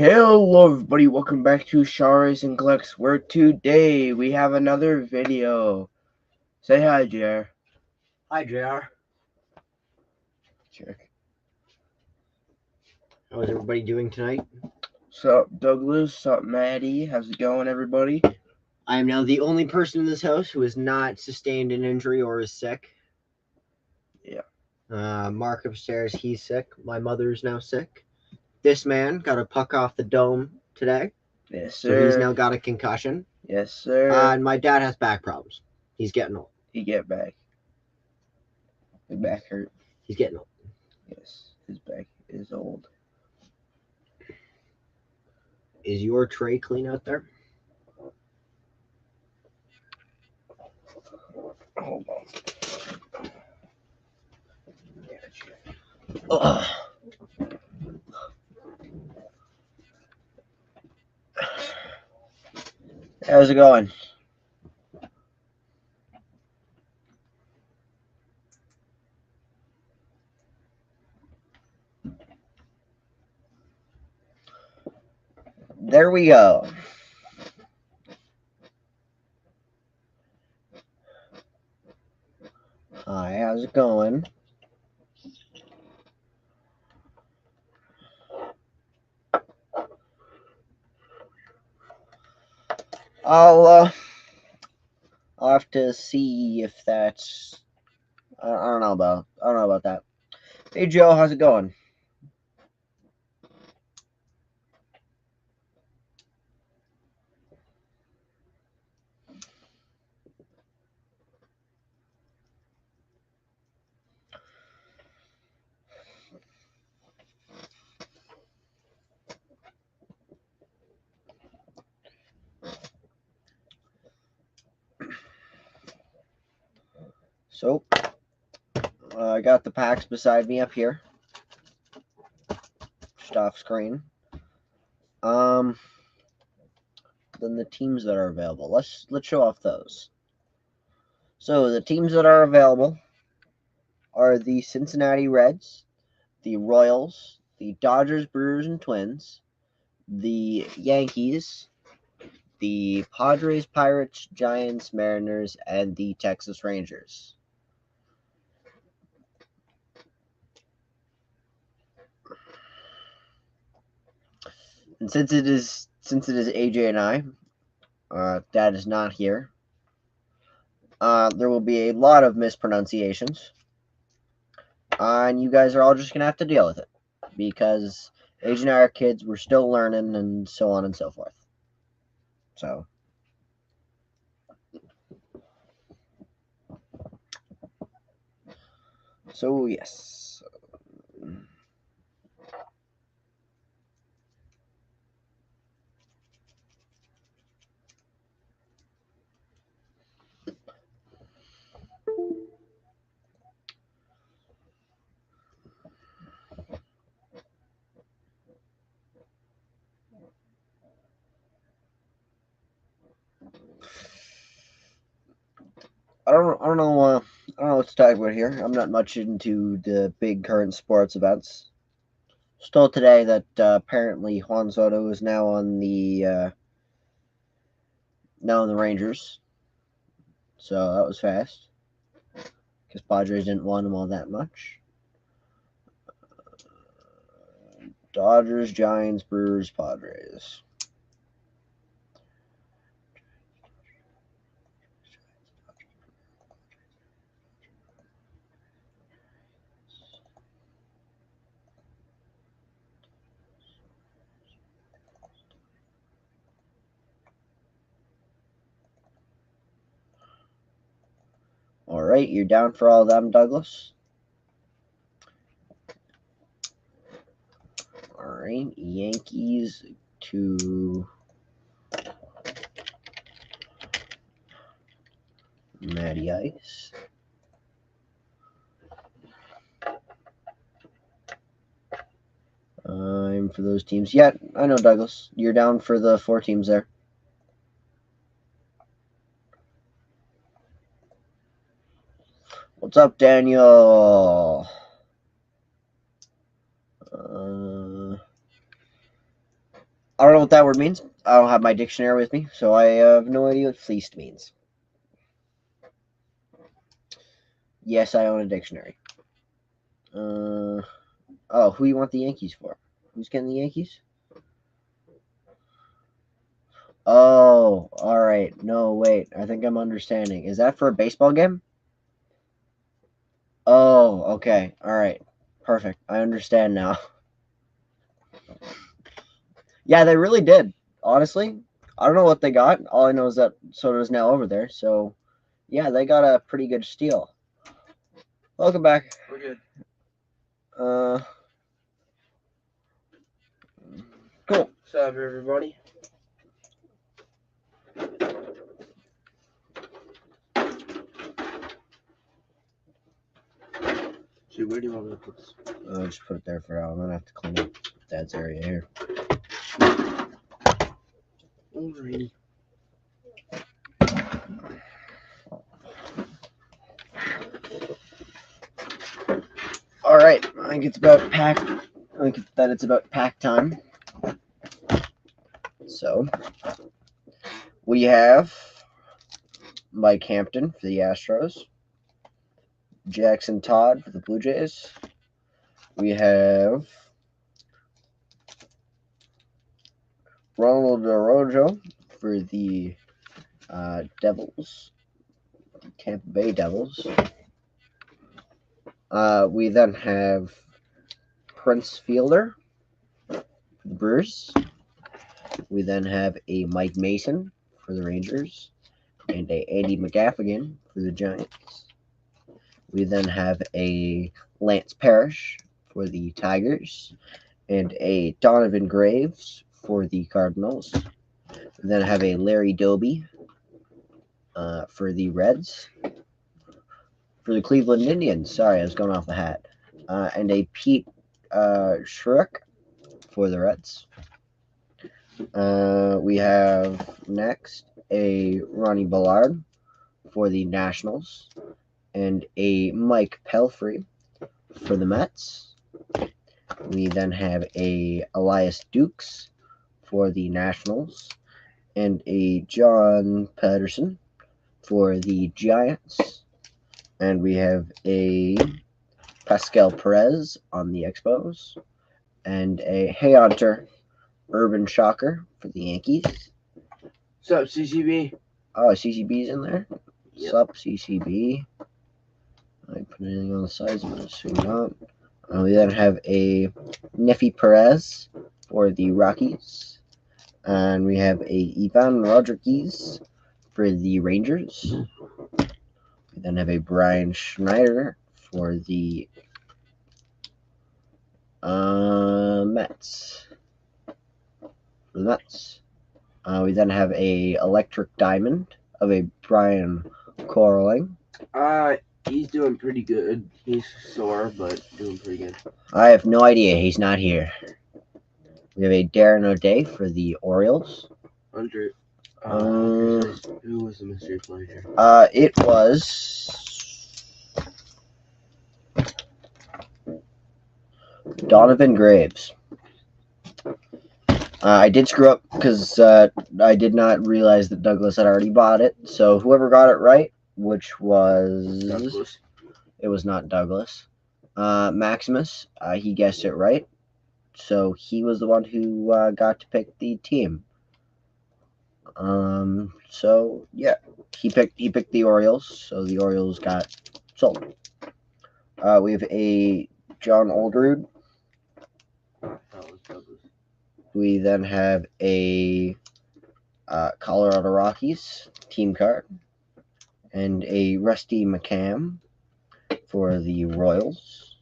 Hello everybody, welcome back to Shars and Glex, where today we have another video. Say hi, JR. Hi, JR. Check. How is everybody doing tonight? Sup, Douglas? Sup, Maddie? How's it going, everybody? I am now the only person in this house who has not sustained an injury or is sick. Yeah. Mark upstairs, he's sick. My mother is now sick. This man got a puck off the dome today, Yes, so he's sir. now got a concussion. Yes, sir. And my dad has back problems. He's getting old. He get back. His back hurt. He's getting old. Yes, his back is old. Is your tray clean out there? Hold on. Ugh. How's it going? There we go. Hi, how's it going? I'll have to see if that's. I don't know about that. Hey Joe, how's it going? So, I got the packs beside me up here, just off screen. Then the teams that are available. Let's show off those. So the teams that are available are the Cincinnati Reds, the Royals, the Dodgers, Brewers, and Twins, the Yankees, the Padres, Pirates, Giants, Mariners, and the Texas Rangers. And since it is AJ and I, Dad is not here. There will be a lot of mispronunciations, and you guys are all just gonna have to deal with it because AJ and I are kids. We're still learning, and so on and so forth. So yes. I don't know what to talk about here. I'm not much into the big current sports events. Still today that apparently Juan Soto is now on the Rangers. So that was fast because Padres didn't want him all that much. Dodgers, Giants, Brewers, Padres. All right, you're down for all of them, Douglas? All right, Yankees to Matty Ice. I'm for those teams. Yeah, I know, Douglas. You're down for the 4 teams there. What's up, Daniel? I don't know what that word means. I don't have my dictionary with me, so I have no idea what fleeced means. Yes, I own a dictionary. Oh, who you want the Yankees for? Who's getting the Yankees? Oh, all right. No, wait. I think I'm understanding. Is that for a baseball game? Oh, okay. All right. Perfect. I understand now. Yeah, they really did. Honestly, I don't know what they got. All I know is that Soto's now over there. So, yeah, they got a pretty good steal. Welcome back. We're good. Cool. What's up, everybody? So where do you want me to put this? I'll just put it there for now. I'm gonna have to clean up Dad's area here. Alrighty. All right. I think it's about pack. I think that it's about pack time. So we have Mike Hampton for the Astros, Jackson Todd for the Blue Jays. We have Ronald Araujo for the Devils, Tampa Bay Devils. We then have Prince Fielder for the Brewers. We then have a Mike Mason for the Rangers and a Andy McGaffigan for the Giants. We then have a Lance Parrish for the Tigers and a Donovan Graves for the Cardinals. We then have a Larry Doby for the Reds. For the Cleveland Indians, sorry, I was going off the hat. And a Pete Schrock for the Reds. We have next a Ronnie Ballard for the Nationals and a Mike Pelfrey for the Mets. We then have a Elias Dukes for the Nationals and a John Patterson for the Giants. And we have a Pascal Perez on the Expos and a Hey Hunter Urban Shocker for the Yankees. What's up, CCB? Oh, CCB's in there. Yep. Sup, CCB. I put anything on the sides, but assume not. We then have a Neffy Perez for the Rockies. And we have a Ivan Rodriguez for the Rangers. We then have a Brian Schneider for the Mets. For the Mets. We then have a Electric Diamond of a Brian Corling. He's doing pretty good. He's sore, but doing pretty good. I have no idea. He's not here. We have a Darren O'Day for the Orioles. Under. Um, Who was the mystery player here? It was Donovan Graves. I did screw up because I did not realize that Douglas had already bought it. So whoever got it right, which was Douglas. It was not Douglas. Maximus, he guessed it right. So he was the one who got to pick the team. So yeah, he picked the Orioles. So the Orioles got sold. We have a John Oldroyd. That was Douglas. We then have a Colorado Rockies team card and a Rusty McCam for the Royals.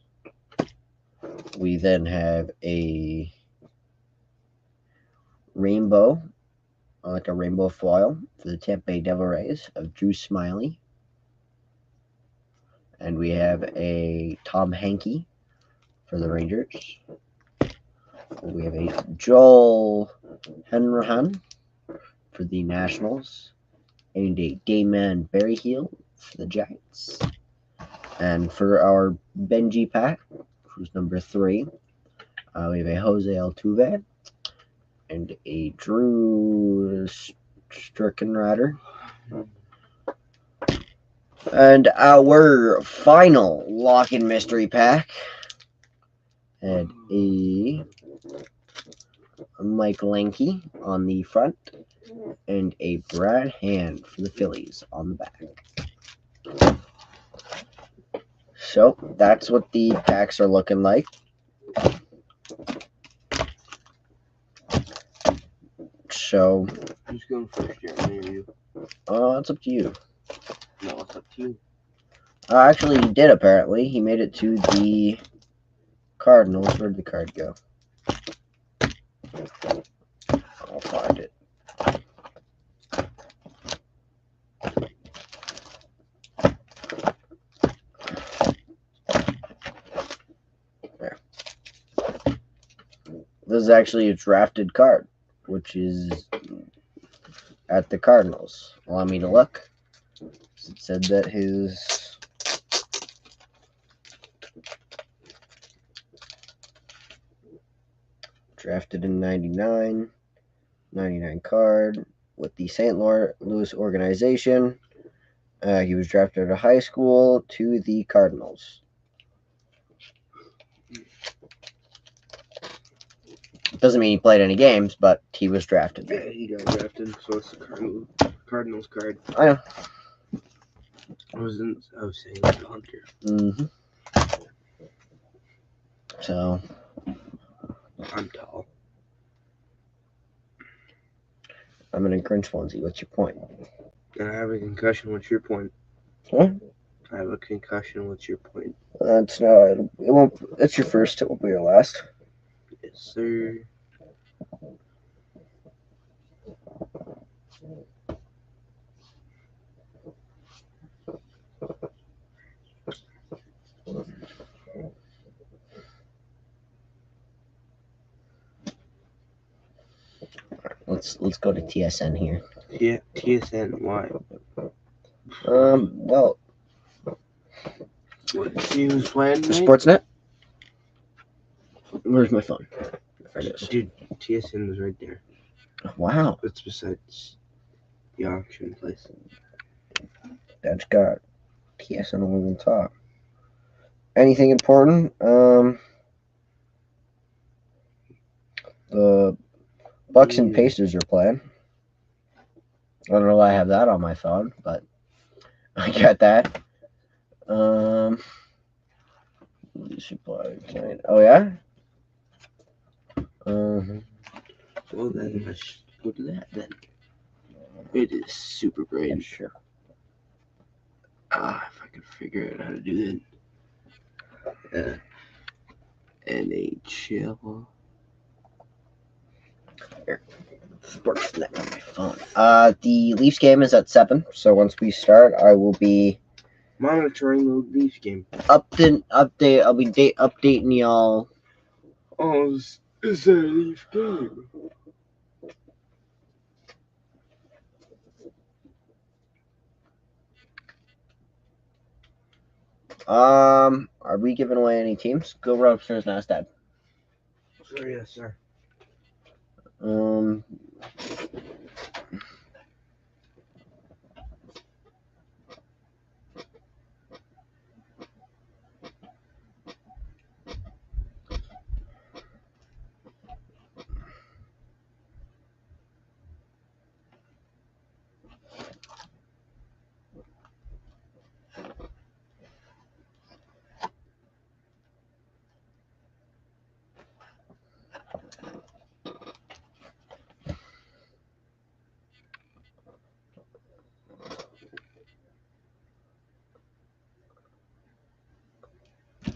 We then have a rainbow, like a rainbow foil for the Tampa Bay Devil Rays of Drew Smiley. And we have a Tom Hankey for the Rangers. We have a Joel Henrahan for the Nationals. And a Damon Berryhill for the Giants. And for our Benji pack, who's number 3, we have a Jose Altuve and a Drew Stricken. And our final lock-in mystery pack had a Mike Lanky on the front and a Brad Hand for the Phillies on the back. So that's what the packs are looking like. So Who's going first, Jeremy? Or you? it's up to you. No, it's up to you. Actually, he did apparently. He made it to the Cardinals. Where'd the card go? I'll find it. There. This is actually a drafted card, which is at the Cardinals. Allow me to look. It said that his drafted in 99 card with the St. Louis organization. He was drafted out of high school to the Cardinals. Doesn't mean he played any games, but he was drafted. Yeah, he got drafted, so it's the Cardinals card. I know. I was saying the Hunter. Mm-hmm. So I'm tall. I'm in a Grinch onesie. What's your point? I have a concussion. What's your point? Huh? I have a concussion. What's your point? That's no. It won't. It's your first. It won't be your last. Yes, sir. Let's go to TSN here. Yeah, TSN. Why? Well, What team is playing tonight? Sportsnet. Where's my phone? There it is. Dude, TSN is right there. Wow, It's besides the auction place. that's got TSN on the top. Anything important? The Bucks and Pacers are playing. I don't know why I have that on my phone, but I got that. Oh yeah. Well then, let's go to that then. It is super great. Sure. If I could figure out how to do that. NHL. Sportsnet on my phone. The Leafs game is at 7, so once we start, I will be Monitoring the Leafs game. I'll be updating y'all. Oh, is that a Leafs game? Are we giving away any teams? Go right upstairs now, Dad. Sure, yes, sir.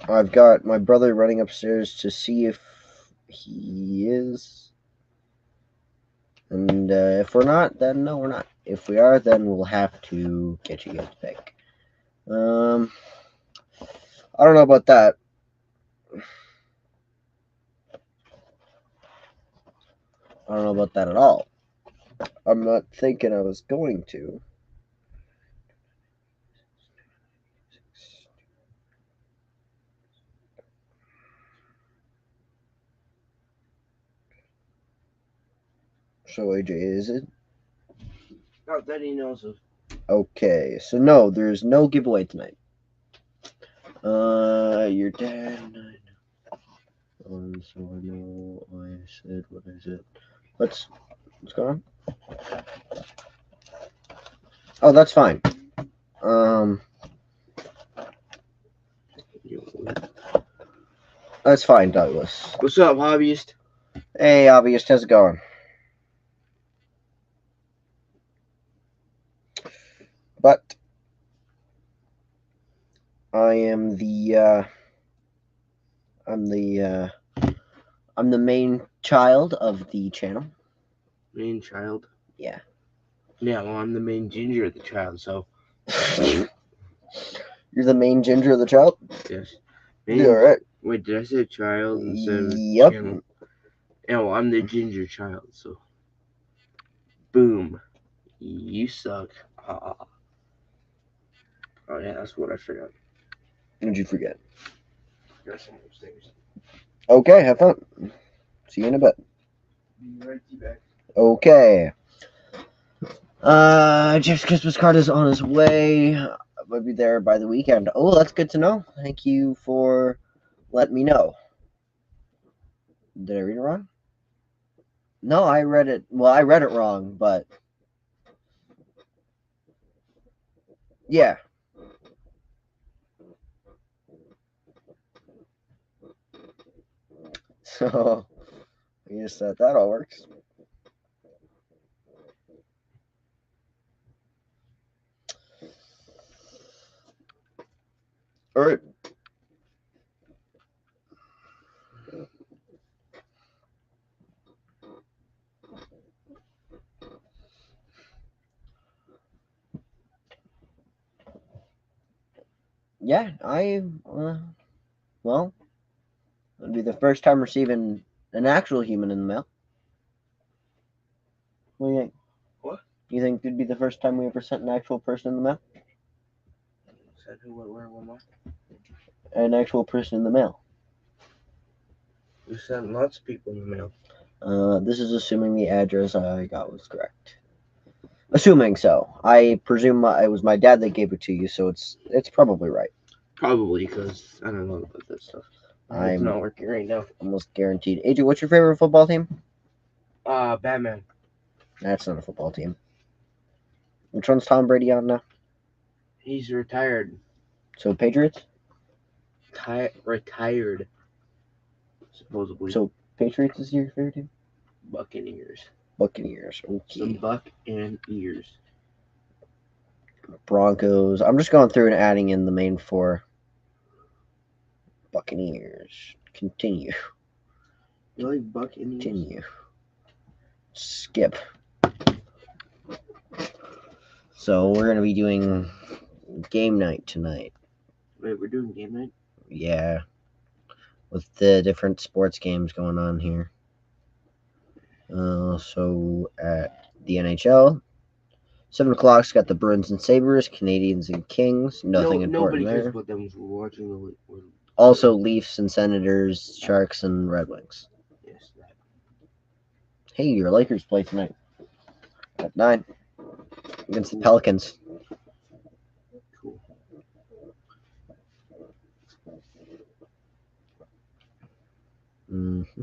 I've got my brother running upstairs to see if he is. And if we're not, then no, we're not. If we are, then we'll have to get you guys to pick. I don't know about that. I don't know about that at all. I'm not thinking I was going to. So AJ, is it? Not that he knows of. Okay, so no, there's no giveaway tonight. Your dad and I know. So I know I said what I said. What's going on? Oh, that's fine. That's fine, Douglas. What's up, hobbyist? Hey, Obvious, how's it going? But I am I'm the main child of the channel. Main child? Yeah. Yeah, well, I'm the main ginger of the child, so You're the main ginger of the child? yes. Yeah, alright. Wait, did I say child instead of Yep. channel? Yeah, well, I'm the ginger child, so. Boom. You suck. Ah. Oh, yeah, that's what I forgot. What'd you forget? Got some upstairs. Okay, have fun. See you in a bit. Be right back. Okay. Jeff's Christmas card is on his way. I'll be there by the weekend. Oh, that's good to know. Thank you for letting me know. Did I read it wrong? No, I read it. Well, I read it wrong, but yeah. So, I guess that all works. All right. Yeah, well, it'd be the first time receiving an actual human in the mail. What do you think? What? Do you think it'd be the first time we ever sent an actual person in the mail? Said who, what, where, what more? An actual person in the mail. We sent lots of people in the mail. This is assuming the address I got was correct. Assuming so. I presume it was my dad that gave it to you, so it's probably right. Probably, because I don't know about that stuff. It's I'm not working right now. almost guaranteed. AJ, what's your favorite football team? Batman. That's not a football team. Which one's Tom Brady on now? He's retired. So Patriots? Retired. Supposedly. So Patriots is your favorite team? Buccaneers. Buccaneers. Okay. Some buck and ears. Broncos. I'm just going through and adding in the main four. Buccaneers. Continue. You like buck and ears? Continue. Skip. So we're gonna be doing game night tonight. Wait, we're doing game night? Yeah. With the different sports games going on here. So at the NHL, 7 o'clock's got the Bruins and Sabres, Canadians and Kings. Nothing important Nobody there. cares about them. We're watching the. Also, Leafs and Senators, Sharks and Red Wings. Yes, that. Hey, your Lakers play tonight at 9 against the Pelicans. Cool. Mm-hmm.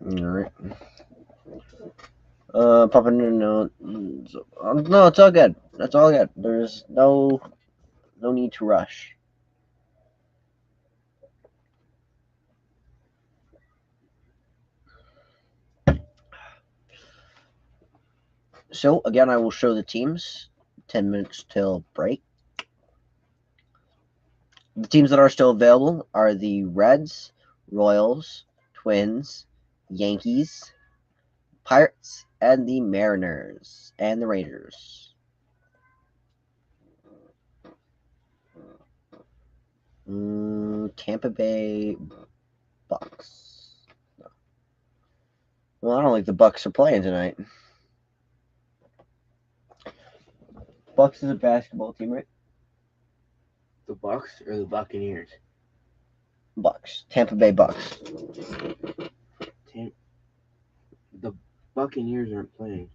All right. Popping in a note. No, it's all good. That's all good. There's no need to rush. So again, I will show the teams. 10 minutes till break. The teams that are still available are the Reds, Royals, Twins, Yankees, Pirates, and the Mariners, and the Raiders. Tampa Bay Bucks. Well, I don't think the Bucks are playing tonight. Bucks is a basketball team, right? The Bucks or the Buccaneers? Bucks. Tampa Bay Bucks. The Buccaneers aren't playing.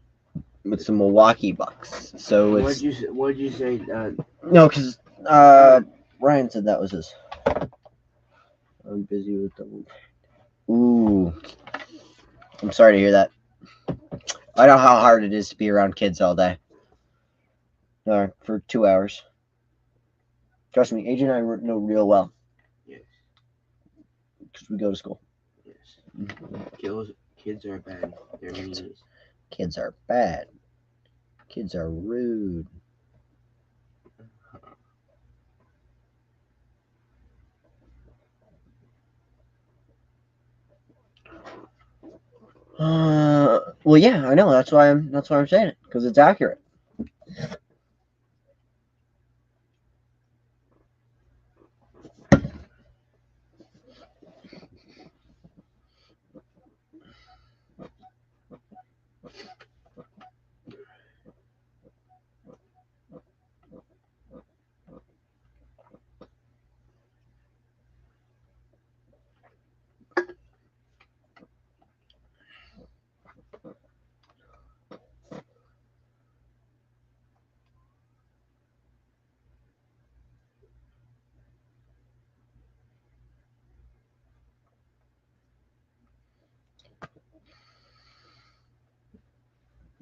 It's the Milwaukee Bucks. So it's What'd you say? no, because Ryan said that was his. I'm busy with the. Ooh, I'm sorry to hear that. I know how hard it is to be around kids all day. For 2 hours. Trust me, AJ and I know real well. Yes. Because we go to school. Yes. Kids are bad. They're meanies. Kids are bad. Kids are rude. Well, yeah, I know. That's why I'm saying it, because it's accurate.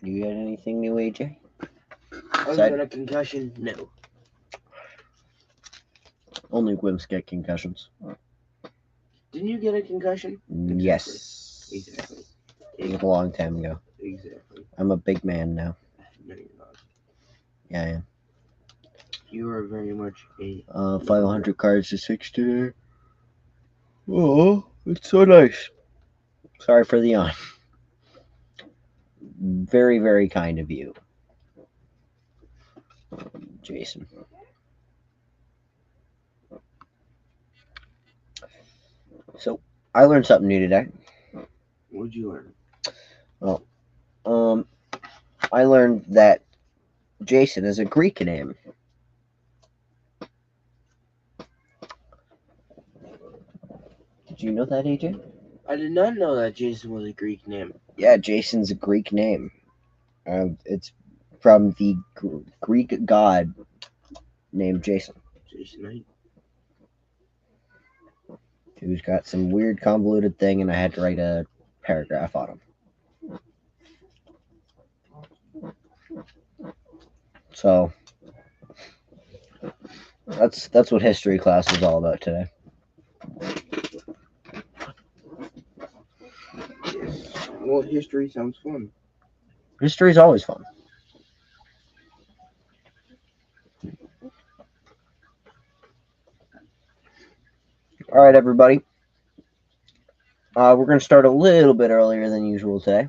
You got anything new, AJ? Other than a concussion, no. Only wimps get concussions. Didn't you get a concussion? Yes. Exactly. It was a long time ago. Exactly. I'm a big man now. No, you're not. Yeah, I am. You are very much a. 500 cards to 6 today. Oh, it's so nice. Sorry for the yawn. Very, very kind of you, Jason. So, I learned something new today. What'd you learn? I learned that Jason is a Greek name. Did you know that, AJ? I did not know that Jason was a Greek name. Yeah, Jason's a Greek name. It's from the Greek god named Jason, Jason, who's got some weird convoluted thing, and I had to write a paragraph on him. So that's what history class was all about today. Yes. Well, history sounds fun. History's always fun. All right, everybody. We're going to start a little bit earlier than usual today.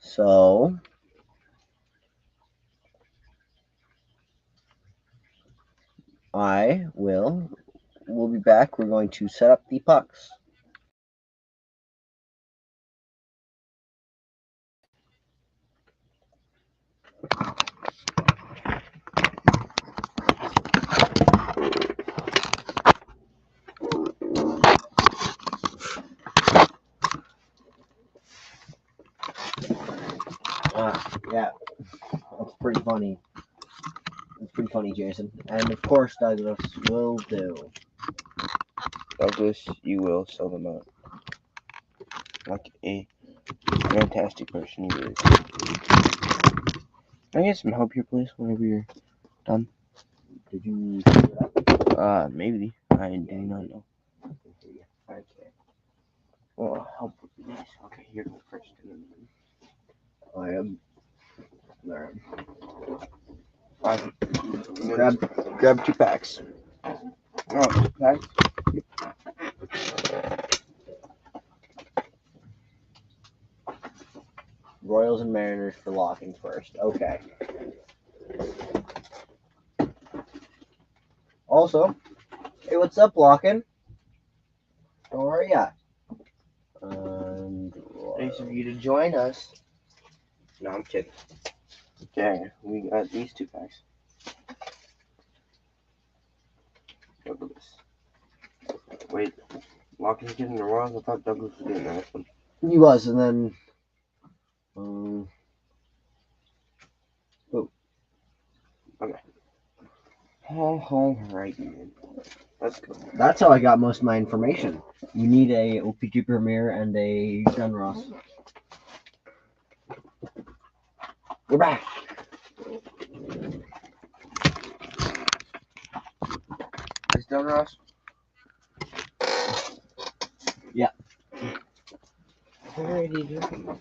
So, we'll be back. We're going to set up the pucks. Yeah, that's pretty funny. That's pretty funny, Jason. And of course, Douglas will do. Douglas, you will sell them out. Like a fantastic person you is. Can I get some help here, please, whenever you're done? Did you figure it out? Maybe. I do not know. Okay. Well, I'll help with this. Okay, here, go first. I am. There. Grab 2 packs. Oh, 2 packs? Royals and Mariners for locking first. Okay. Also, hey, what's up, locking? How are ya? Nice of you to join us. No, I'm kidding. Okay, we got these 2 packs. Look at this. Wait, Locke's getting the Ross? I thought Douglas was getting the next one. He was, and then. Alright, man. Let's go. That's how I got most of my information. You need a OPG Premier and a Dunross. We're back. Is Doug Ross? Yeah. Alrighty then.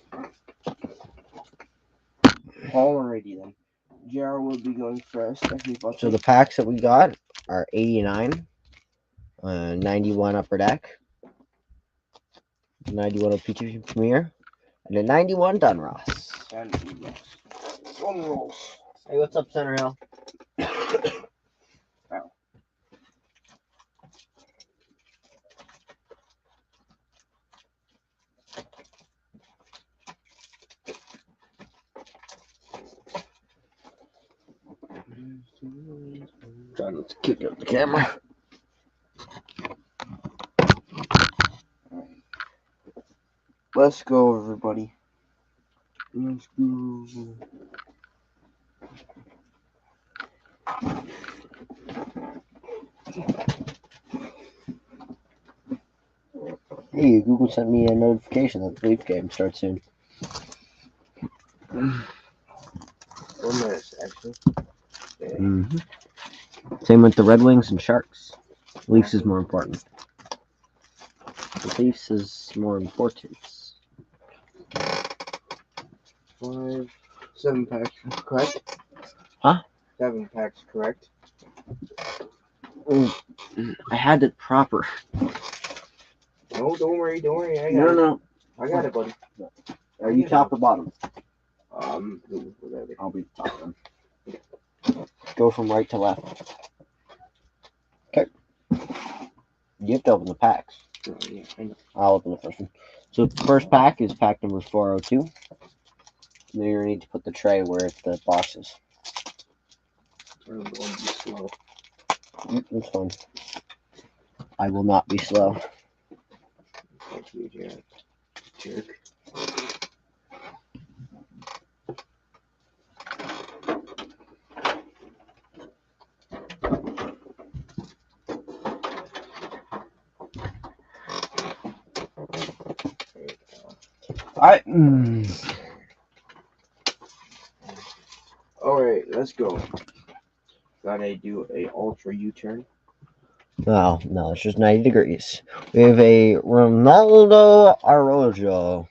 Alrighty then. JR will be going first. So the packs that we got are 89, 91 Upper Deck, 91 OPG Premier, and a 91 Dunross. Hey, what's up, Center Hill? Trying not to kick up the camera. Let's go, everybody. Let's go. Hey, Google sent me a notification that the Leaf game starts soon. 4 minutes, actually. Okay. Mm-hmm. Same with the Red Wings and Sharks. Leafs is more important. The Leafs is more important. 7 packs, correct? Huh? 7 packs, correct? I had it proper. No, don't worry. I got it. No. I got it, buddy. Are you top or bottom? Whatever. I'll be top then. Go from right to left. Okay. You have to open the packs. Oh, yeah, I know. I'll open the first one. So the first pack is pack number 402. Then you're going to need to put the tray where the box is. I'm going to be slow. That's fine. I will not be slow. Thank you, Jared. Jerk. Alright. Alright, let's go. Gotta do a ultra U-turn. Oh, no, it's just 90 degrees. We have a Ronaldo Araujo.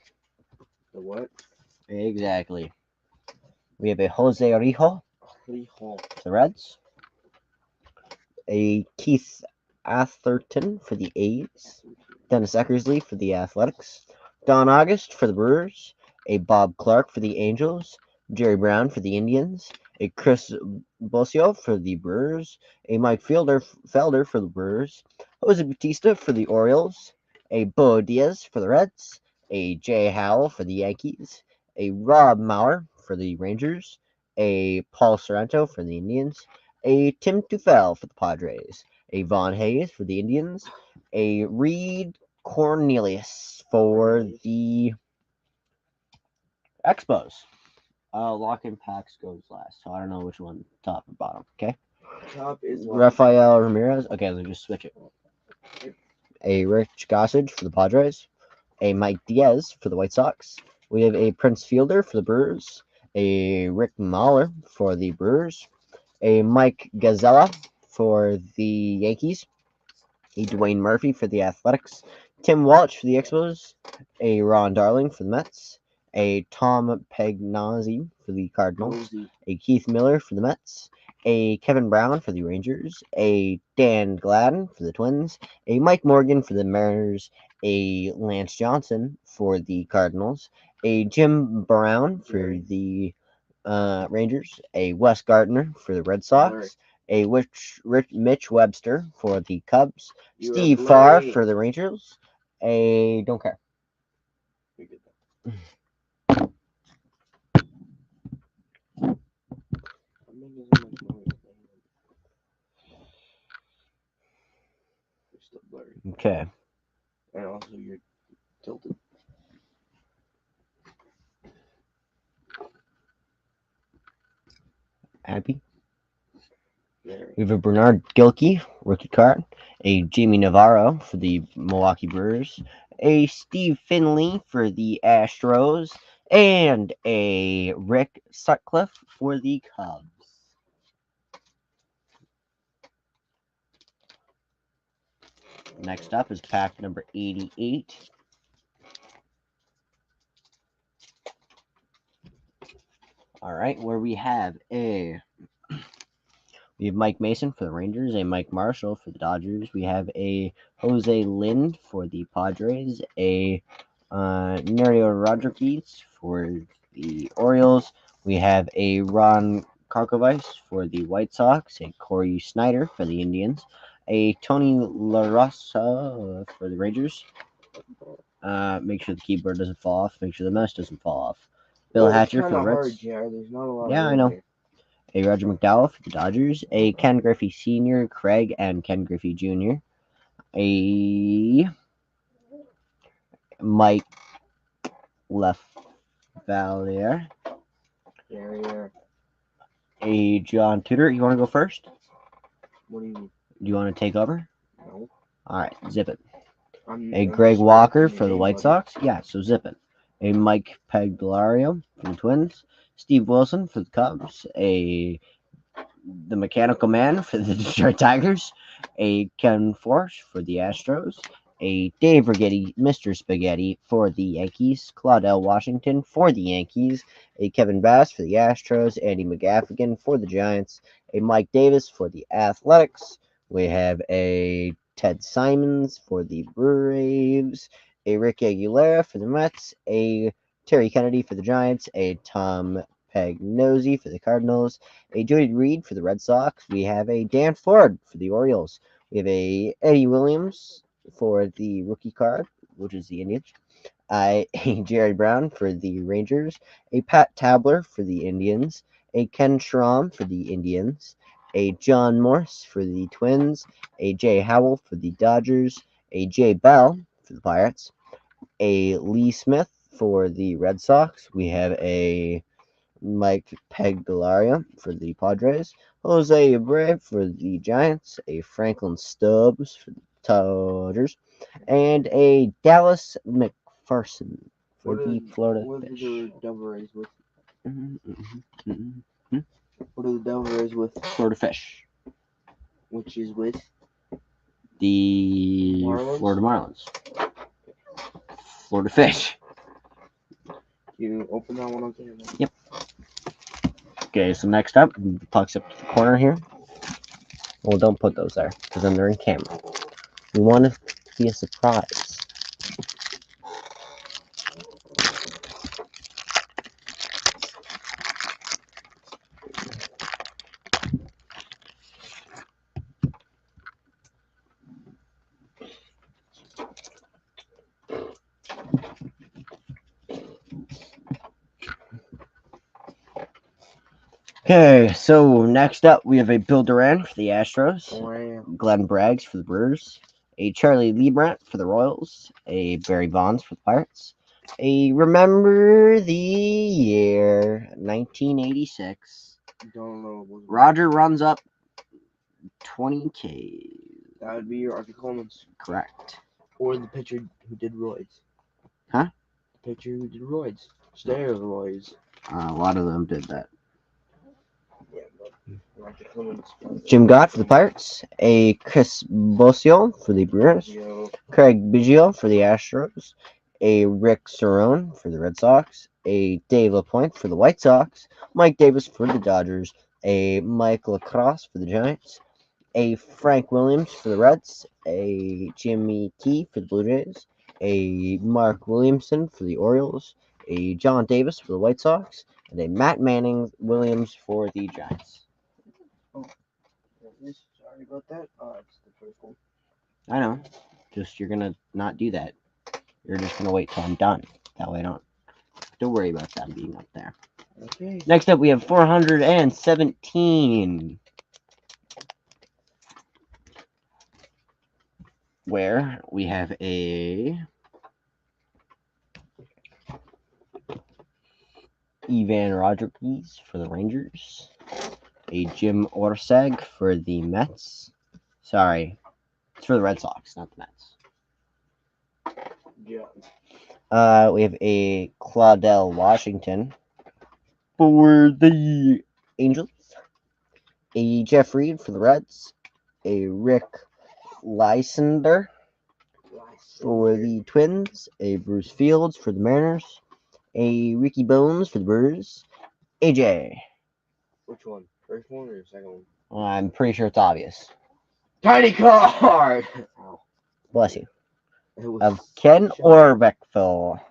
The what? Exactly. We have a Jose Rijo for the Reds. A Keith Atherton for the A's. Dennis Eckersley for the Athletics. Don August for the Brewers. A Bob Clark for the Angels. Jerry Brown for the Indians. A Chris Bosio for the Brewers. A Mike Felder for the Brewers. Jose Bautista for the Orioles. A Bo Diaz for the Reds. A Jay Howell for the Yankees. A Rob Mauer for the Rangers. A Paul Sorrento for the Indians. A Tim Tufel for the Padres. A Von Hayes for the Indians. A Reed Cornelius for the Expos. Lock-in packs goes last, so I don't know which one, top or bottom. Okay. Top is Rafael Ramirez. Okay, let's just switch it. A Rich Gossage for the Padres. A Mike Diaz for the White Sox. We have a Prince Fielder for the Brewers. A Rick Mahler for the Brewers. A Mike Gazzella for the Yankees. A Dwayne Murphy for the Athletics. Tim Walsh for the Expos. A Ron Darling for the Mets. A Tom Pagnozzi for the Cardinals. A Keith Miller for the Mets. A Kevin Brown for the Rangers. A Dan Gladden for the Twins. A Mike Morgan for the Mariners. A Lance Johnson for the Cardinals. A Jim Brown for the Rangers. A Wes Gardner for the Red Sox. A Mitch Webster for the Cubs. Steve Farr for the Rangers. A don't care. still blurry. Okay. And also you're tilted. Happy? There. We have a Bernard Gilkey rookie card, a Jamie Navarro for the Milwaukee Brewers, a Steve Finley for the Astros, and a Rick Sutcliffe for the Cubs. Next up is pack number 88. All right, where we have Mike Mason for the Rangers, a Mike Marshall for the Dodgers. We have a Jose Lind for the Padres, a Nerio Rodriguez for the Orioles. We have a Ron Karkovice for the White Sox, a Corey Snyder for the Indians, a Tony La Rosa for the Rangers. Make sure the keyboard doesn't fall off. Make sure the mouse doesn't fall off. Bill Hatcher for the Reds. Hard, Jared. There's not a lot. Yeah, I know. A Roger McDowell for the Dodgers, a Ken Griffey Sr., Craig, and Ken Griffey Jr., a Mike Lefevalier, a John Tudor. You want to go first? What do you mean? Do you want to take over? No. All right, zip it. I'm Greg just Walker writing for the your White name, Sox. Yeah, so zip it. A Mike Pagliario for the Twins, Steve Wilson for the Cubs, the Mechanical Man for the Detroit Tigers, a Ken Force for the Astros, a Dave Rigetti, Mr. Spaghetti for the Yankees, Claudel Washington for the Yankees, a Kevin Bass for the Astros, Andy McGaffigan for the Giants, a Mike Davis for the Athletics. We have a Ted Simons for the Braves, a Rick Aguilera for the Mets, a Terry Kennedy for the Giants, a Tom Pagnosi for the Cardinals, a Jody Reed for the Red Sox. We have a Dan Ford for the Orioles. We have a Eddie Williams for the rookie card, which is the Indians. A Jerry Brown for the Rangers. A Pat Tabler for the Indians. A Ken Schramm for the Indians. A John Morse for the Twins. A Jay Howell for the Dodgers. A Jay Bell for the Pirates. A Lee Smith for the Red Sox. We have a Mike Pagliario for the Padres, Jose Abreu for the Giants, a Franklin Stubbs for the Dodgers, and a Dallas McPherson for the Florida Fish. What are the Devil Rays with? Mm-hmm. What are the Devil Rays with? Florida Fish. Which is with The Marlins? Florida Marlins. Florida Fish. You open that one on camera. Yep. Okay, so next up, pucks up to the corner here. Well, don't put those there, because then they're in camera. We want it to be a surprise. Okay, so next up we have a Bill Duran for the Astros, Glenn Braggs for the Brewers, a Charlie Leibrandt for the Royals, a Barry Bonds for the Pirates, a Remember the Year 1986. Don't know. Roger runs up 20K. That would be your Arthur Coleman's. Correct. Or the pitcher who did roids. Huh? The pitcher who did roids. Steroids. A lot of them did that. Yeah, but Arthur Coleman's. Jim Gott for the Pirates, a Chris Bosio for the Brewers, Craig Biggio for the Astros, a Rick Cerrone for the Red Sox, a Dave LaPointe for the White Sox, Mike Davis for the Dodgers, a Mike Lacrosse for the Giants, a Frank Williams for the Reds, a Jimmy Key for the Blue Jays, a Mark Williamson for the Orioles, a John Davis for the White Sox, and a Matt Manning Williams for the Giants. Sorry about that. It's the first one. I know. Just you're gonna not do that. You're just gonna wait till I'm done. That way don't worry about them being up there. Okay. Next up we have 417. where we have a Ivan Rodriguez for the Rangers, a Jim Orsag for the Mets. Sorry, it's for the Red Sox, not the Mets. We have a Claudel Washington for the Angels, a Jeff Reed for the Reds, a Rick Lysander for the Twins, a Bruce Fields for the Mariners, a Ricky Bones for the Brewers, AJ. Which one? First one or second one? I'm pretty sure it's obvious. Tiny card! Ow. Bless you. It was Of Ken shot. Orbeckville.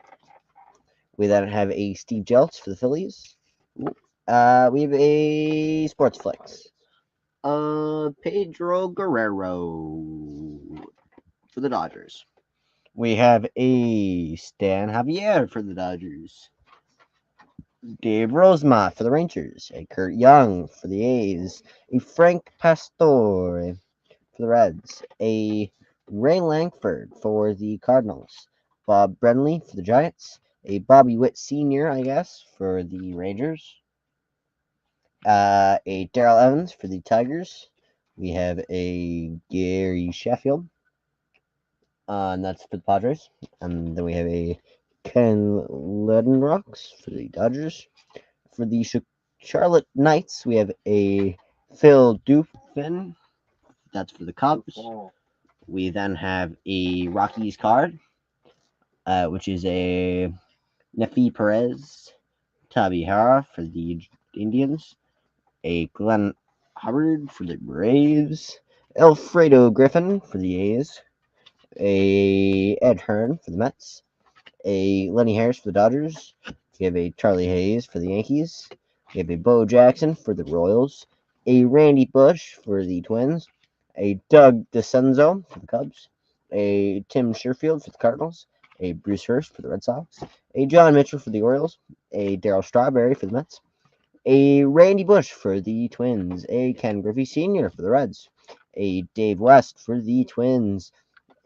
We then have a Steve Jeltz for the Phillies. We have a Sports Flex. Pedro Guerrero for the Dodgers. We have a Stan Javier for the Dodgers. Dave Rosemont for the Rangers. A Kurt Young for the A's. A Frank Pastore for the Reds. A Ray Langford for the Cardinals. Bob Brenly for the Giants. A Bobby Witt Sr., I guess, for the Rangers. A Darrell Evans for the Tigers. We have a Gary Sheffield. And that's for the Padres. And then we have a Ken Ledenrocks for the Dodgers. For the Charlotte Knights, we have a Phil Dufin. That's for the Cubs. We then have a Rockies card, which is a Nefi Perez Tabihara for the Indians. A Glenn Hubbard for the Braves. Alfredo Griffin for the A's. A Ed Hearn for the Mets. A Lenny Harris for the Dodgers. We have a Charlie Hayes for the Yankees. We have a Bo Jackson for the Royals. A Randy Bush for the Twins. A Doug DeCenzo for the Cubs. A Tim Sherfield for the Cardinals. A Bruce Hurst for the Red Sox. A John Mitchell for the Orioles. A Darryl Strawberry for the Mets. A Randy Bush for the Twins. A Ken Griffey Sr. for the Reds. A Dave West for the Twins.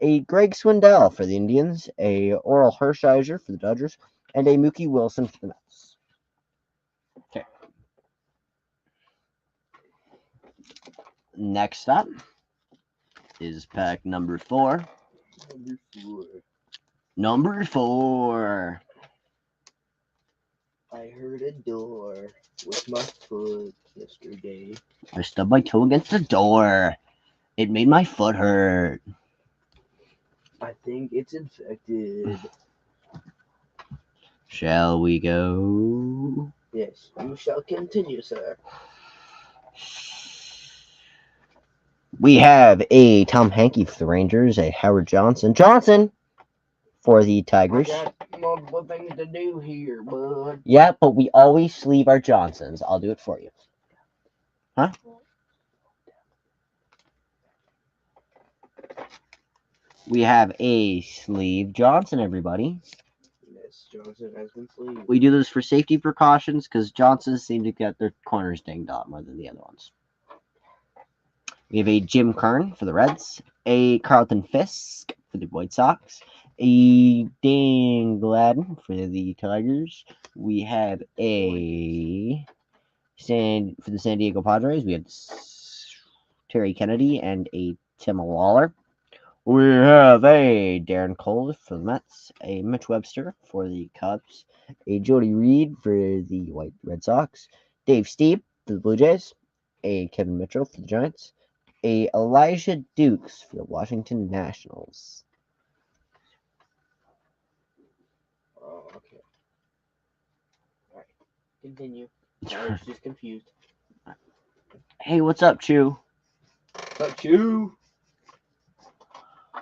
A Greg Swindell for the Indians. A Oral Hershiser for the Dodgers. And a Mookie Wilson for the Mets. Okay. Next up is pack number 4. Number 4. I heard a door with my foot yesterday. I stubbed my toe against the door. It made my foot hurt. I think it's infected. Shall we go? Yes, you shall continue, sir. We have a Tom Hankey for the Rangers, a Howard Johnson for the Tigers. I got multiple things to do here, bud. Yeah, but we always sleeve our Johnsons. I'll do it for you. Huh? We have a sleeve Johnson, everybody. Yes, Johnson has been sleeved. We do this for safety precautions because Johnsons seem to get their corners dinged up more than the other ones. We have a Jim Kern for the Reds, a Carlton Fisk for the White Sox, a Dan Gladden for the Tigers. We have a for the San Diego Padres. We have Terry Kennedy and a Tim Lawler. We have a Darren Cole for the Mets, a Mitch Webster for the Cubs, a Jody Reed for the Red Sox, Dave Steep for the Blue Jays, a Kevin Mitchell for the Giants, a Elijah Dukes for the Washington Nationals. Oh, okay. Alright, continue. I was just confused. Hey, what's up, Chew? What's up, Chew?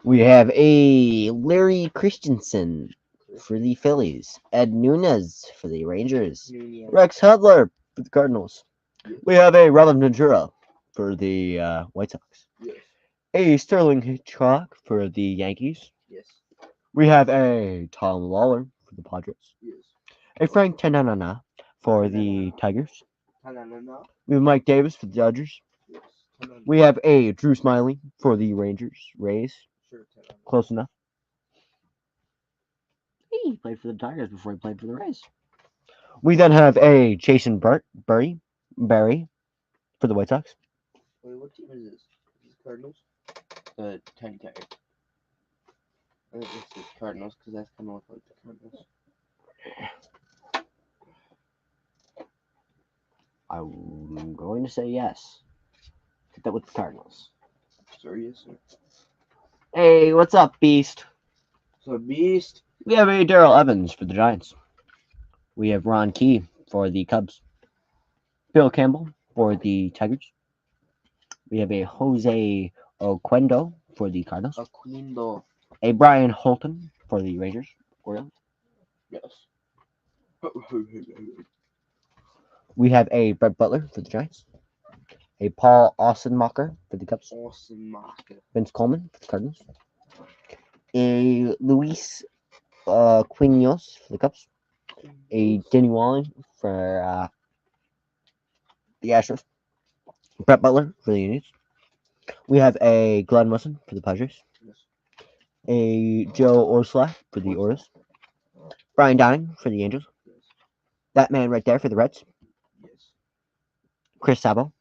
We have a Larry Christensen for the Phillies, Ed Nunez for the Rangers, Rex Hudler for the Cardinals. Yes. We have a Robin Ventura for the White Sox, Yes. a Sterling Hitchcock for the Yankees. Yes. We have a Tom Lawler for the Padres, Yes. a Frank Tanana for the Tigers. Ta-na-na-na. We have Mike Davis for the Dodgers. Yes. Ta-na-na. We have a Drew Smiley for the Rays. Sure, 10 on. Close enough. He played for the Tigers before he played for the Rays. We then have a Jason Berry for the White Sox. Wait, what team is this? Is this Cardinals? 10 Tigers. I think it's the Cardinals because that's kind of look like the Cardinals. I'm going to say yes. Put that with the Cardinals. Sorry, yes, sir. Hey, what's up, Beast? So, Beast. We have a Darrell Evans for the Giants. We have Ron Key for the Cubs. Bill Campbell for the Tigers. We have a Jose Oquendo for the Cardinals. Aquino. A Brian Holton for the Rangers. Orioles. Yes. We have a Brett Butler for the Giants. A Paul Austenmacher for the Cubs. Austin Marker. Vince Coleman for the Cardinals. A Luis Quinones for the Cubs. A Danny Walling for the Astros. Brett Butler for the Unions. We have a Glenn Wilson for the Padres. Yes. A Joe Orsley for the Orioles. Brian Downing for the Angels. Yes. That man right there for the Reds. Yes. Chris Sabo.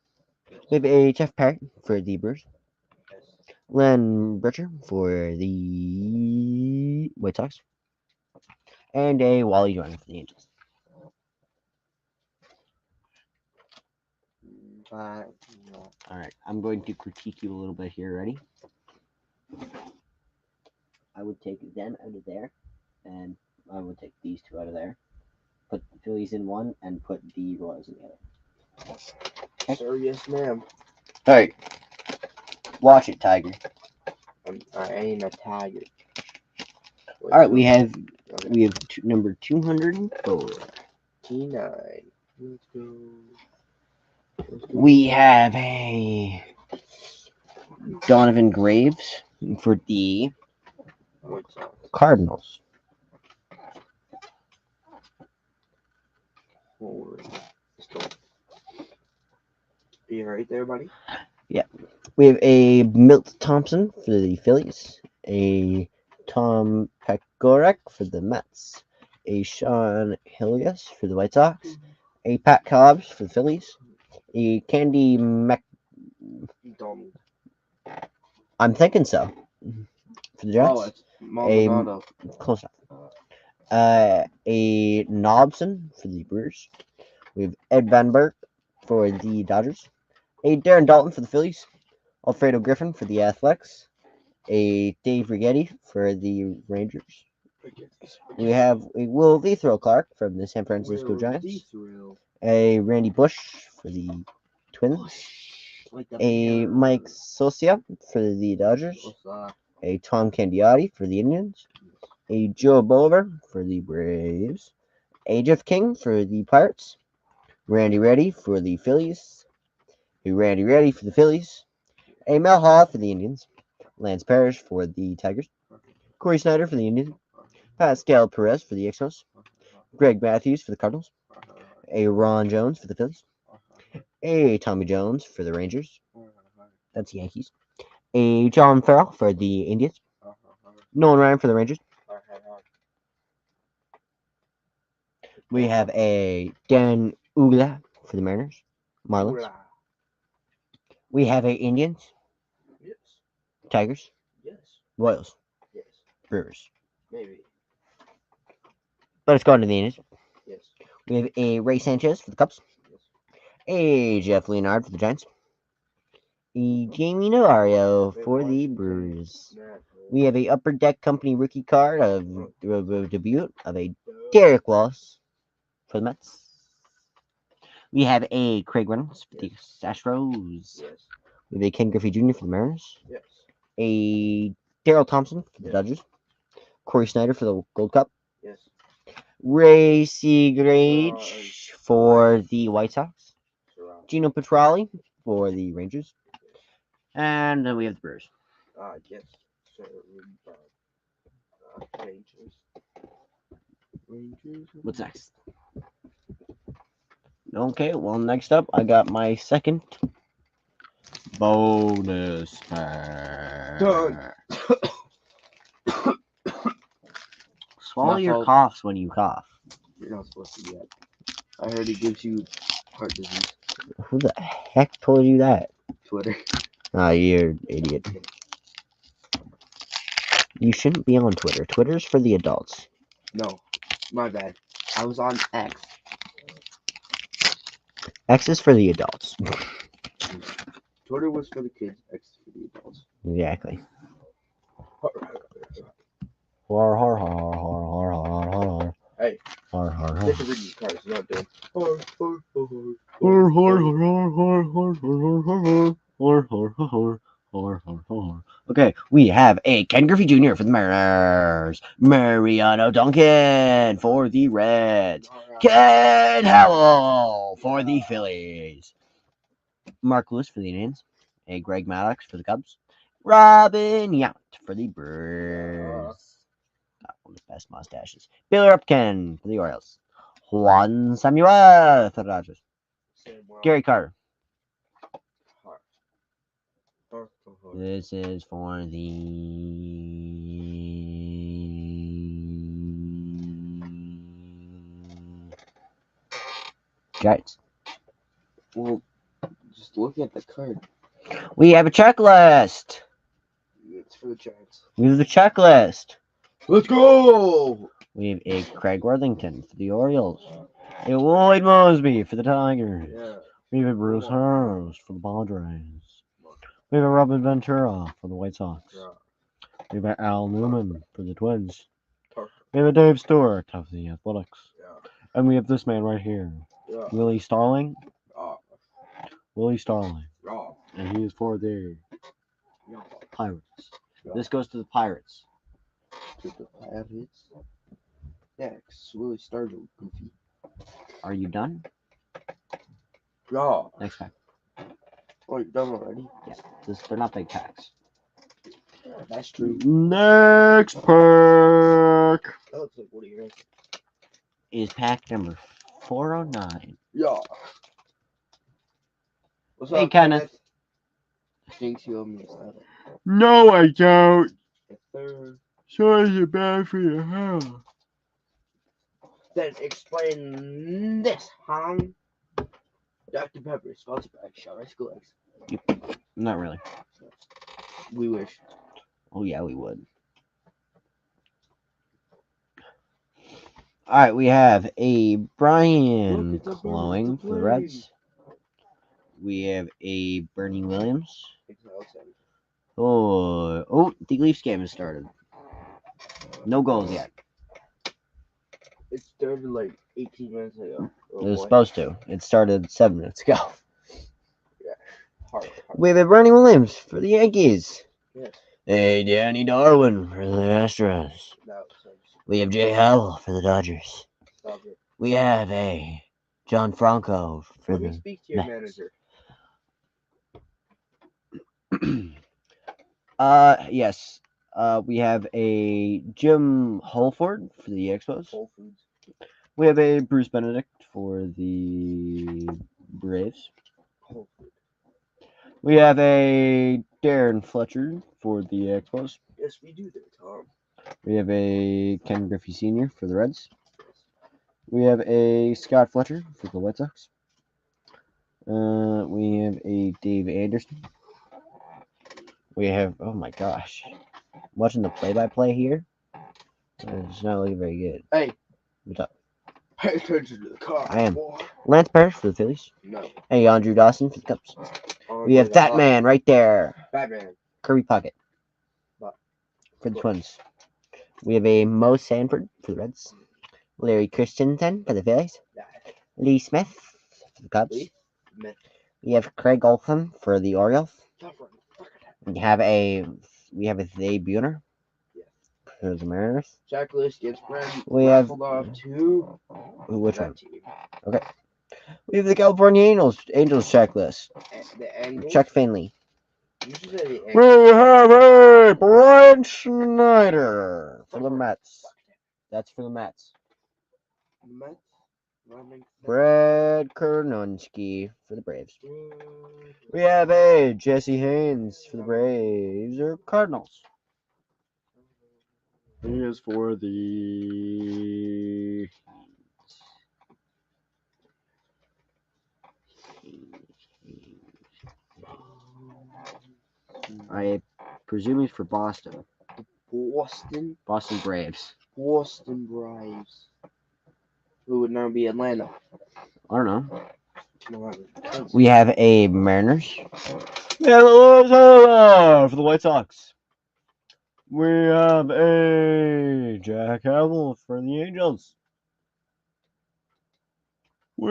Yes. We have a Jeff Parrott for the Brewers. Yes. Len Britcher for the White Sox. And a Wally Joyner for the Angels. No. Alright, I'm going to critique you a little bit here. Ready? I would take them out of there, and I would take these two out of there. Put the Phillies in one, and put the Royals in the other. Sir, yes, ma'am. Alright. Watch it, Tiger. I ain't a tiger. Wait, Alright, so- we have Okay. number 204. T9. Let's go. Let's go. We have a Donovan Graves for the White Sox. Cardinals. Holy. Let's go. Are you right there, buddy? We have a Milt Thompson for the Phillies, a Tom Pegorek for the Mets, a Sean Hillius for the White Sox, a Pat Cobbs for the Phillies, a Candy Mac. Donald. I'm thinking so. For the Oh, Giants, it's Maldonado. close enough. A Knobson for the Brewers. We have Ed Van Bert for the Dodgers, a Darren Dalton for the Phillies, Alfredo Griffin for the Athletics, a Dave Righetti for the Rangers. We have a Will Lethrow Clark from the San Francisco Giants, a Randy Bush for the Twins, a Mike Socia for the Dodgers, a Tom Candiotti for the Indians, a Joe Bolivar for the Braves, a Jeff King for the Pirates, Randy Reddy for the Phillies, a Randy Reddy for the Phillies, a Mel Haw for the Indians, Lance Parrish for the Tigers, Corey Snyder for the Indians, Pascal Perez for the Expos, Greg Matthews for the Cardinals, a Ron Jones for the Phillies, a Tommy Jones for the Rangers, that's Yankees, a John Farrell for the Indians, Nolan Ryan for the Rangers. We have a Dan Ugla for the Mariners, Marlins. We have a Indians, Yes. Tigers, Yes. Royals, Yes. Brewers. Maybe. But it's going to the Indians. Yes. We have a Ray Sanchez for the Cubs, Yes. a Jeff Leonard for the Giants, a Jamie Navarro for the Brewers. We have a Upper Deck Company rookie card of debut of a Derek Wallace for the Mets. We have a Craig Reynolds for the Astros. Yes. We have a Ken Griffey Jr. for the Mariners. Yes. A Daryl Thompson for the Yes. Dodgers. Corey Snyder for the Gold Cup. Yes. Ray Segrage for the White Sox. Gino Petrali for the Rangers. And then we have the Brewers. Yes. So, Rangers. Rangers. What's next? Okay, well, next up, I got my second bonus pack. Done. Swallow my your fault. coughs when you cough. You're not supposed to do that. I heard it gives you heart disease. Who the heck told you that? Twitter. Ah, you're an idiot. You shouldn't be on Twitter. Twitter's for the adults. No, my bad. I was on X. X is for the adults. Twitter was for the kids. X is for the adults. Exactly. Har har har har har har har. Hey. Har har har. Get to read these cards. You're not doing. Har har har har har har har har har har. Okay, we have a Ken Griffey Jr. for the Mariners, Mariano Duncan for the Reds, Ken Howell for the Phillies, Mark Lewis for the Indians, a Greg Maddux for the Cubs, Robin Yount for the Brewers. Got one of the best mustaches. Billy Ripken for the Orioles, Juan Samuel for the Dodgers, Gary Carter. This is for the Giants. Well, just look at the card. We have a checklist. It's for the Giants. We have the checklist. Let's go! We have a Craig Worthington for the Orioles, a Lloyd Mosby for the Tigers. Yeah. We have a Bruce Hurst for the Padres. We have a Robin Ventura for the White Sox. Yeah. We have a Al Newman for the Twins. Perfect. We have a Dave Stewart of the Athletics. Yeah. And we have this man right here, Yeah. Willie Starling. Oh. Willie Starling. Oh. And he is for the Yeah. Pirates. Yeah. This goes to the Pirates. To the Pirates. Yeah, because Willie started goofy. Are you done? Yeah. Next pack. Oh, you're done already? Yeah, they're not big packs. That's true. Next pack That looks like what are you is pack number 409. Yeah. What's Hey, up, Kenneth. Thinks you owe me a salad. No, I don't. Yes, sir. So is it bad for your hair? Then explain this, huh? Dr. Pepper is sponsored by Shell Rice School Eggs. Not really. We wish. Oh, yeah, we would. All right, we have a Brian Look, it's a bird, Glowing it's a for the plane. Reds. We have a Bernie Williams. Oh, the Leafs game has started. No goals yet. It started like 18 minutes ago. It was supposed to. It started 7 minutes ago. Hard. We have a Bernie Williams for the Yankees. Yes. A Danny Darwin for the Astros. No, We have Jay Howell for the Dodgers. stop it. We have a John Franco for Let me the speak to your Mets. manager. Yes. We have a Jim Holford for the Expos. Whole Foods. We have a Bruce Benedict for the Braves. Whole Foods. We have a Darren Fletcher for the Expos. Yes, we do that, Tom. We have a Ken Griffey Sr. for the Reds. We have a Scott Fletcher for the White Sox. We have a Dave Anderson. We have, oh my gosh, watching the play-by-play here. It's not looking very good. Hey. What's up? Pay attention to the car. I am. Boy. Lance Parrish for the Phillies. No. Hey, Andrew Dawson for the Cubs. We have that man right there, Batman. Kirby Puckett What? for the Twins. We have a Mo Sanford for the Reds. Larry Christensen for the Phillies. Yeah. Lee Smith for the Cubs. Lee Smith. We have Craig Olson for the Orioles. Stop running. We have a Zay Buhner Yeah. for the Mariners. Checklist gets We have- raffled off to Which that one? team. We have the California Angels checklist. The Angels. Chuck Finley. You should say the We Angels. have a Brian Schneider for the Mets. That's for the Mets. The Mets. Running. Brad Kernunski for the Braves. We have a Jesse Haynes for the Braves or Cardinals. He is for the I presume he's for Boston. Boston Braves. Braves. Who would now be Atlanta? I don't know. Come on. We have a Mariners. Hello for the White Sox. We have a Jack Hamill for the Angels. We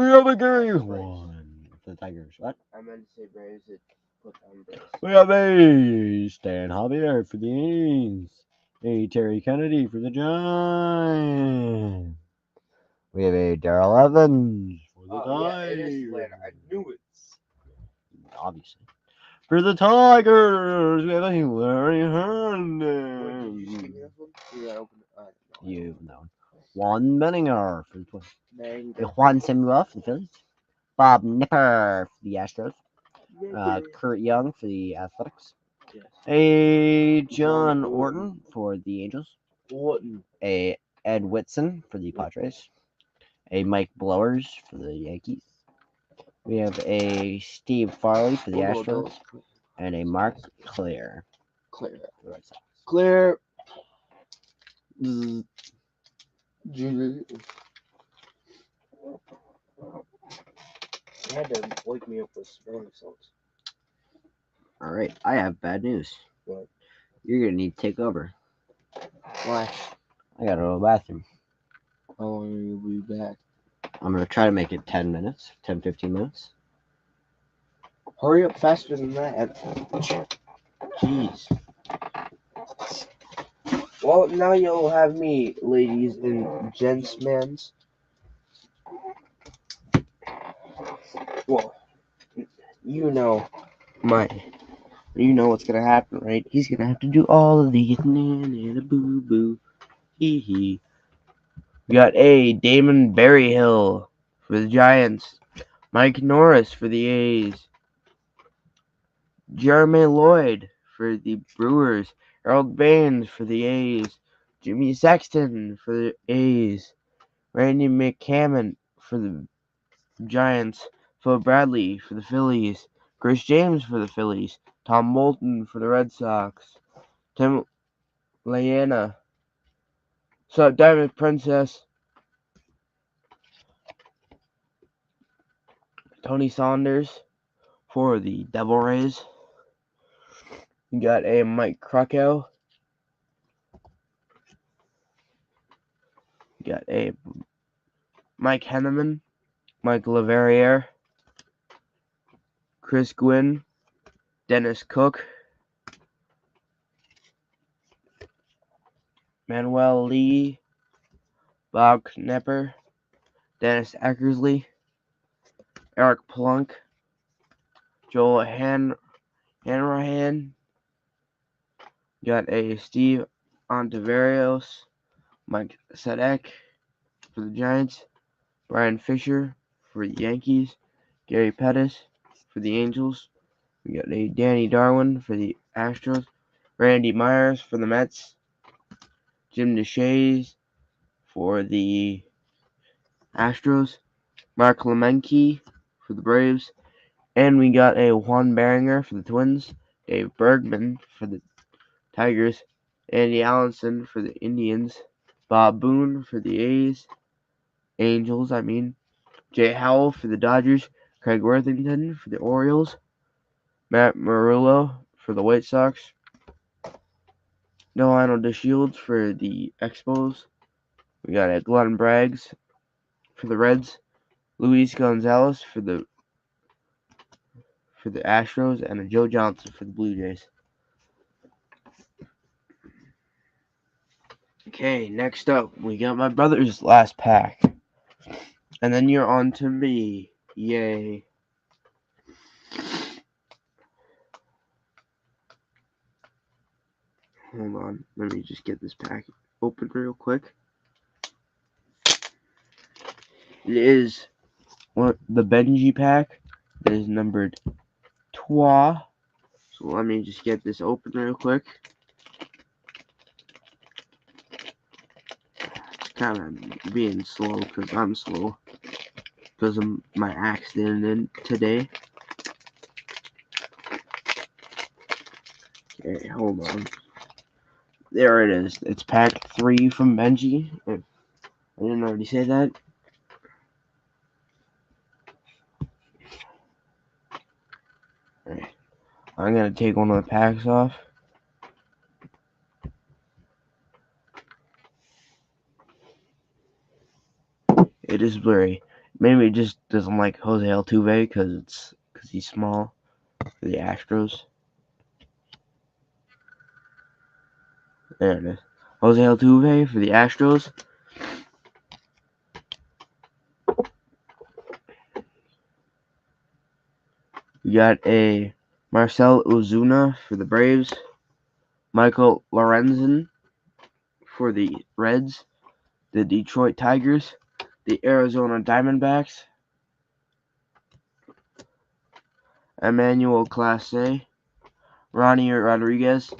have a Gary one for the Tigers. What? I meant to say Braves. It put on Braves. We have a Stan Javier for the A's. A Terry Kennedy for the Giants. We have a Darrell Evans For the It is Atlanta. I knew it. obviously. For the Tigers, we have a Larry Wait, Herndon. did you just give me this one? You gotta open it. No. You know. Juan Benninger for the Twins. Mango. Juan Samuel for the Phillies. Bob Nipper for the Astros. Kurt Young for the Athletics. Yes. A John Orton for the Angels. Orton. A Ed Whitson for the Padres. A Mike Blowers for the Yankees. We have a Steve Farley for the Astros. And a Mark Clear Clear. for the Red Sox. Clear. Zzz. You had to wake me up with spelling salts. All right, I have bad news. What? You're gonna need to take over. Why? I gotta go to the bathroom. How long will you be back? I'm gonna try to make it 10 minutes, 10, 15 minutes. Hurry up faster than that. Jeez. Well, now you'll have me, ladies and gentlemen. Well, you know what's gonna happen, right? He's gonna have to do all of these. Boo boo. Hee hee. We got A. Damon Berryhill for the Giants. Mike Norris for the A's. Jeremy Lloyd for the Brewers. Harold Baines for the A's. Jimmy Sexton for the A's. Randy McCammon for the Giants. Phil Bradley for the Phillies. Chris James for the Phillies. Tom Moulton for the Red Sox. Tim Leana. Sup, Diamond Princess. Tony Saunders for the Devil Rays. You got a Mike Krakow. You got a Mike Henneman. Mike Leverrier. Chris Gwynn. Dennis Cook. Manuel Lee. Bob Knepper. Dennis Eckersley. Eric Plunk. Joel Hanrahan. Got a Steve Ontiverios. Mike Sadek for the Giants. Brian Fisher for the Yankees. Gary Pettis for the Angels. We got a Danny Darwin for the Astros. Randy Myers for the Mets. Jim DeShays for the Astros. Mark Lemenke for the Braves. And we got a Juan Beringer for the Twins. Dave Bergman for the Tigers. Andy Allenson for the Indians. Bob Boone for the Angels. Jay Howell for the Dodgers. Craig Worthington for the Orioles. Matt Murillo for the White Sox. Delano DeShields for the Expos. We got a Glenn Braggs for the Reds. Luis Gonzalez for the Astros, and a Joe Johnson for the Blue Jays. Okay, next up, we got my brother's last pack. And then you're on to me. Yay. Hold on, let me just get this pack open real quick. It is the Benji pack that is numbered 3. So let me just get this open real quick. It's kind of being slow because I'm slow because of my accident today. Okay, hold on. There it is. It's pack 3 from Benji. If I didn't already say that. Alright. I'm gonna take one of the packs off. It is blurry. Maybe it just doesn't like Jose Altuve because he's small for the Astros. There it is. Jose Altuve for the Astros. We got a Marcell Ozuna for the Braves. Michael Lorenzen for the Reds. The Detroit Tigers. The Arizona Diamondbacks. Emmanuel Clase. Ronnie Rodriguez.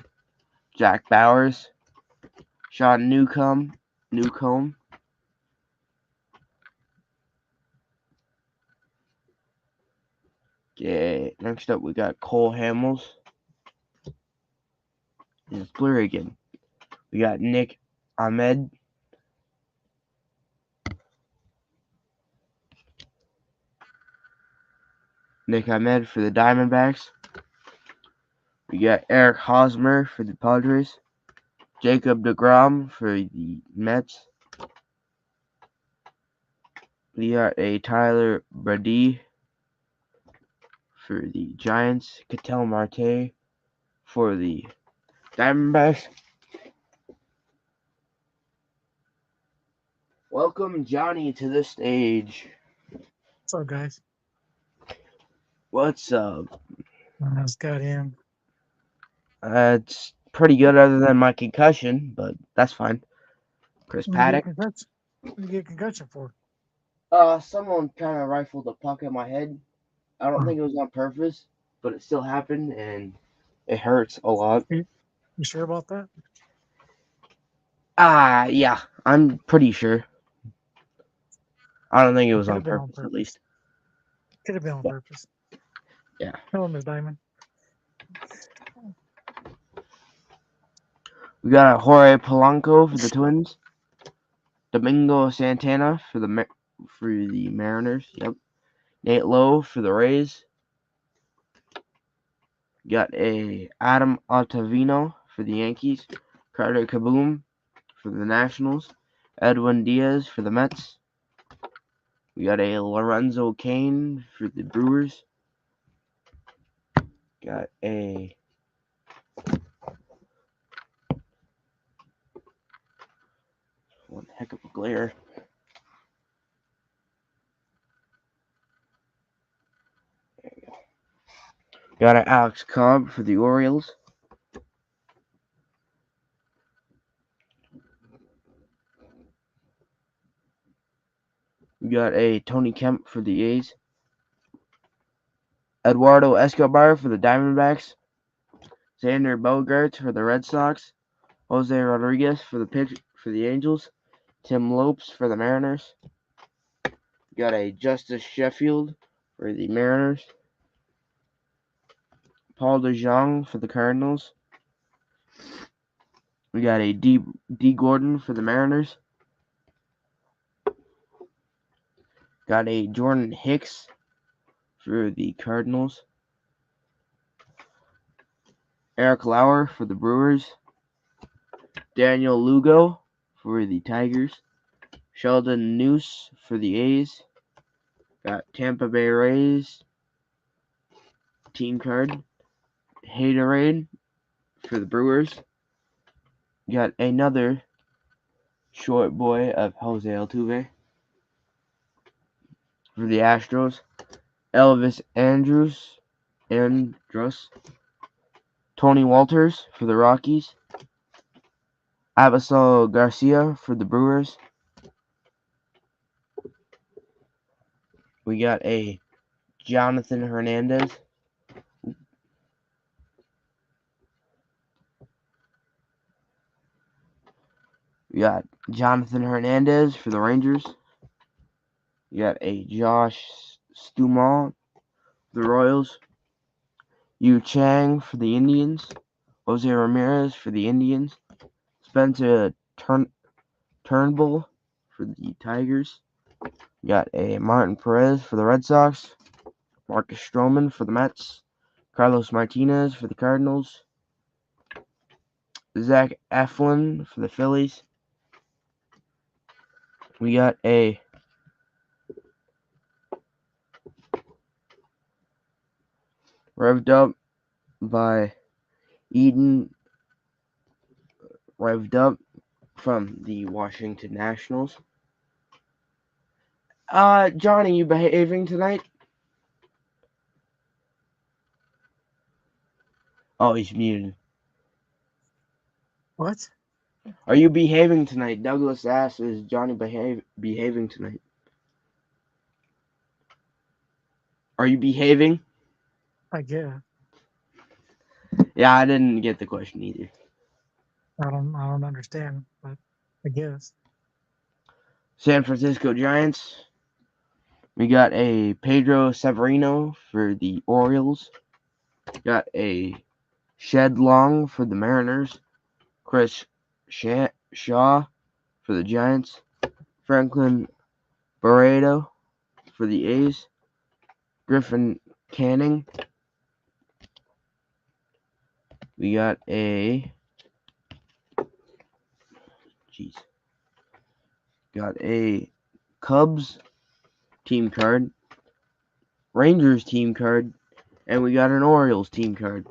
Jack Bowers. Sean Newcomb. Okay, next up we got Cole Hamels. It's blurry again. We got Nick Ahmed. Nick Ahmed for the Diamondbacks. We got Eric Hosmer for the Padres. Jacob deGrom for the Mets. We got a Tyler Brady for the Giants. Ketel Marte for the Diamondbacks. Welcome Johnny to the stage. What's up, guys? What's up? I just got in. It's pretty good other than my concussion, but that's fine. Chris What did you Paddock. get concussion? What did you get concussion for? Someone kind of rifled a puck at my head. I don't think it was on purpose, but it still happened, and it hurts a lot. You sure about that? Yeah, I'm pretty sure. I don't think it was on Could've been on purpose, at purpose. least. Could have been on Yeah. purpose. Yeah. Hello, Ms. Diamond. We got Jorge Polanco for the Twins. Domingo Santana for the Mariners. Yep. Nate Lowe for the Rays. Got a Adam Ottavino for the Yankees. Carter Kaboom for the Nationals. Edwin Diaz for the Mets. We got a Lorenzo Cain for the Brewers. Got a one heck of a glare. There you go. Got an Alex Cobb for the Orioles. We got a Tony Kemp for the A's. Eduardo Escobar for the Diamondbacks. Xander Bogaerts for the Red Sox. Jose Rodriguez for the Angels. Tim Lopes for the Mariners. We got a Justice Sheffield for the Mariners. Paul DeJong for the Cardinals. We got a D Gordon for the Mariners. Got a Jordan Hicks for the Cardinals. Eric Lauer for the Brewers. Daniel Lugo for the Tigers. Sheldon Neuse for the A's. Got Tampa Bay Rays team card. Haterade for the Brewers. Got another short boy of Jose Altuve for the Astros. Elvis Andrus. Tony Walters for the Rockies. Avisal Garcia for the Brewers. We got a Jonathan Hernandez We got Jonathan Hernandez for the Rangers. You got a Josh Stumont for the Royals. Yu Chang for the Indians. Jose Ramirez for the Indians. Spencer Turnbull for the Tigers. You got a Martin Perez for the Red Sox. Marcus Stroman for the Mets. Carlos Martinez for the Cardinals. Zach Eflin for the Phillies. We got a revved up by Eden, revved up from the Washington Nationals. Johnny, you behaving tonight? Oh, he's muted. What? Are you behaving tonight? Douglas asks, is Johnny behaving tonight? Are you behaving? I guess. Yeah, I didn't get the question either. I don't understand, but I guess. San Francisco Giants. We got a Pedro Severino for the Orioles. Got a Shed Long for the Mariners. Chris Shaw for the Giants. Franklin Barreto for the A's. Griffin Canning. We got a Cubs team card, Rangers team card, and we got an Orioles team card.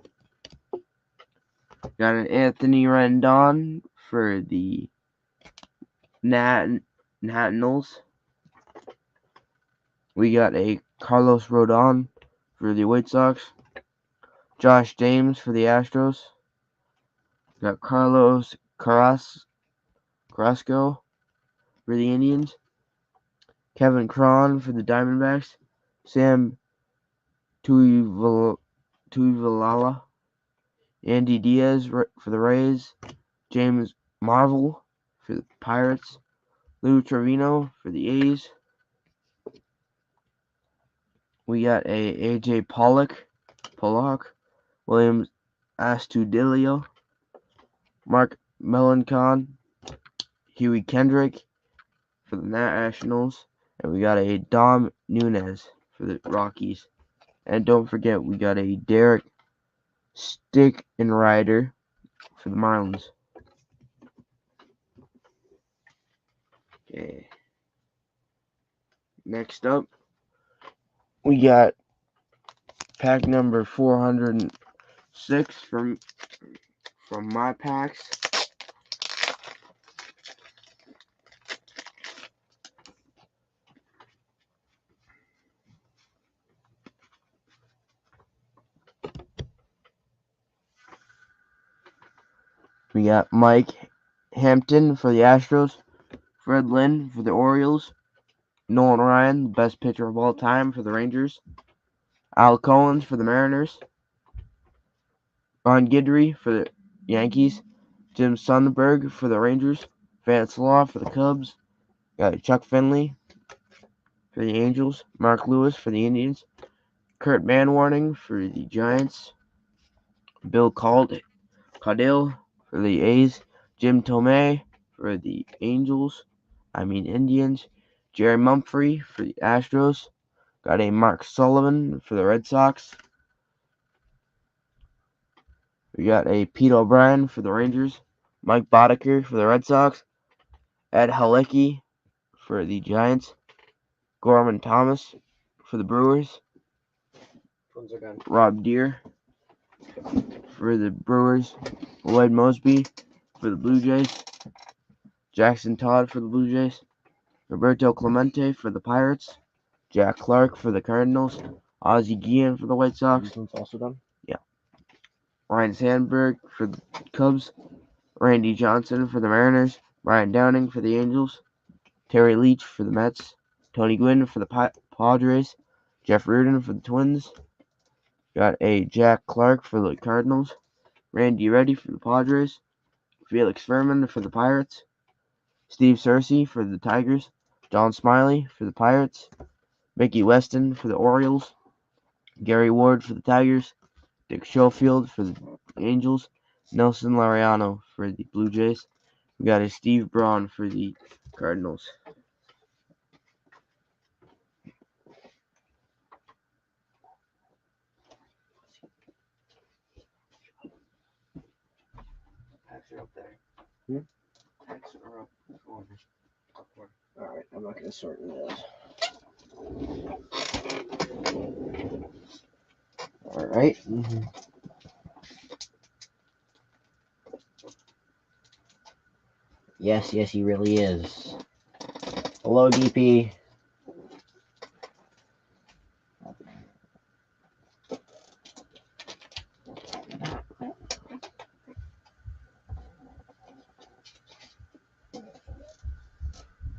Got an Anthony Rendon for the Nationals. We got a Carlos Rodon for the White Sox. Josh James for the Astros. Got Carlos Carrasco for the Indians. Kevin Cron for the Diamondbacks. Sam Tuivalala. Andy Diaz for the Rays. James Marvel for the Pirates. Lou Trevino for the A's. We got a AJ Pollock. Williams Astudillo. Mark Melancon. Huey Kendrick for the Nationals. And we got a Dom Nunez for the Rockies. And don't forget, we got a Derek Stickenrider for the Marlins. Okay. Next up, we got pack number 406 from my packs. We got Mike Hampton for the Astros, Fred Lynn for the Orioles, Nolan Ryan, the best pitcher of all time for the Rangers, Al Collins for the Mariners, Ron Guidry for the Yankees, Jim Sundberg for the Rangers, Vance Law for the Cubs, got Chuck Finley for the Angels, Mark Lewis for the Indians, Kurt Manwarning for the Giants, Bill Caudill for the A's, Jim Thome for the Indians, Jerry Mumphrey for the Astros, got a Mark Sullivan for the Red Sox, we got a Pete O'Brien for the Rangers, Mike Boddicker for the Red Sox, Ed Halicki for the Giants, Gorman Thomas for the Brewers, Rob Deere for the Brewers, Lloyd Mosby for the Blue Jays, Jackson Todd for the Blue Jays, Roberto Clemente for the Pirates, Jack Clark for the Cardinals, Ozzie Guillen for the White Sox. This one's also done. Yeah. Ryan Sandberg for the Cubs, Randy Johnson for the Mariners, Brian Downing for the Angels, Terry Leach for the Mets, Tony Gwynn for the Padres, Jeff Reardon for the Twins. Got a Jack Clark for the Cardinals, Randy Reddy for the Padres, Felix Fermin for the Pirates, Steve Cersei for the Tigers, John Smiley for the Pirates, Mickey Weston for the Orioles, Gary Ward for the Tigers, Dick Schofield for the Angels, Nelson Laureano for the Blue Jays. We got a Steve Braun for the Cardinals. All right, I'm not going to sort those. All right. Yes, he really is. Hello, DP.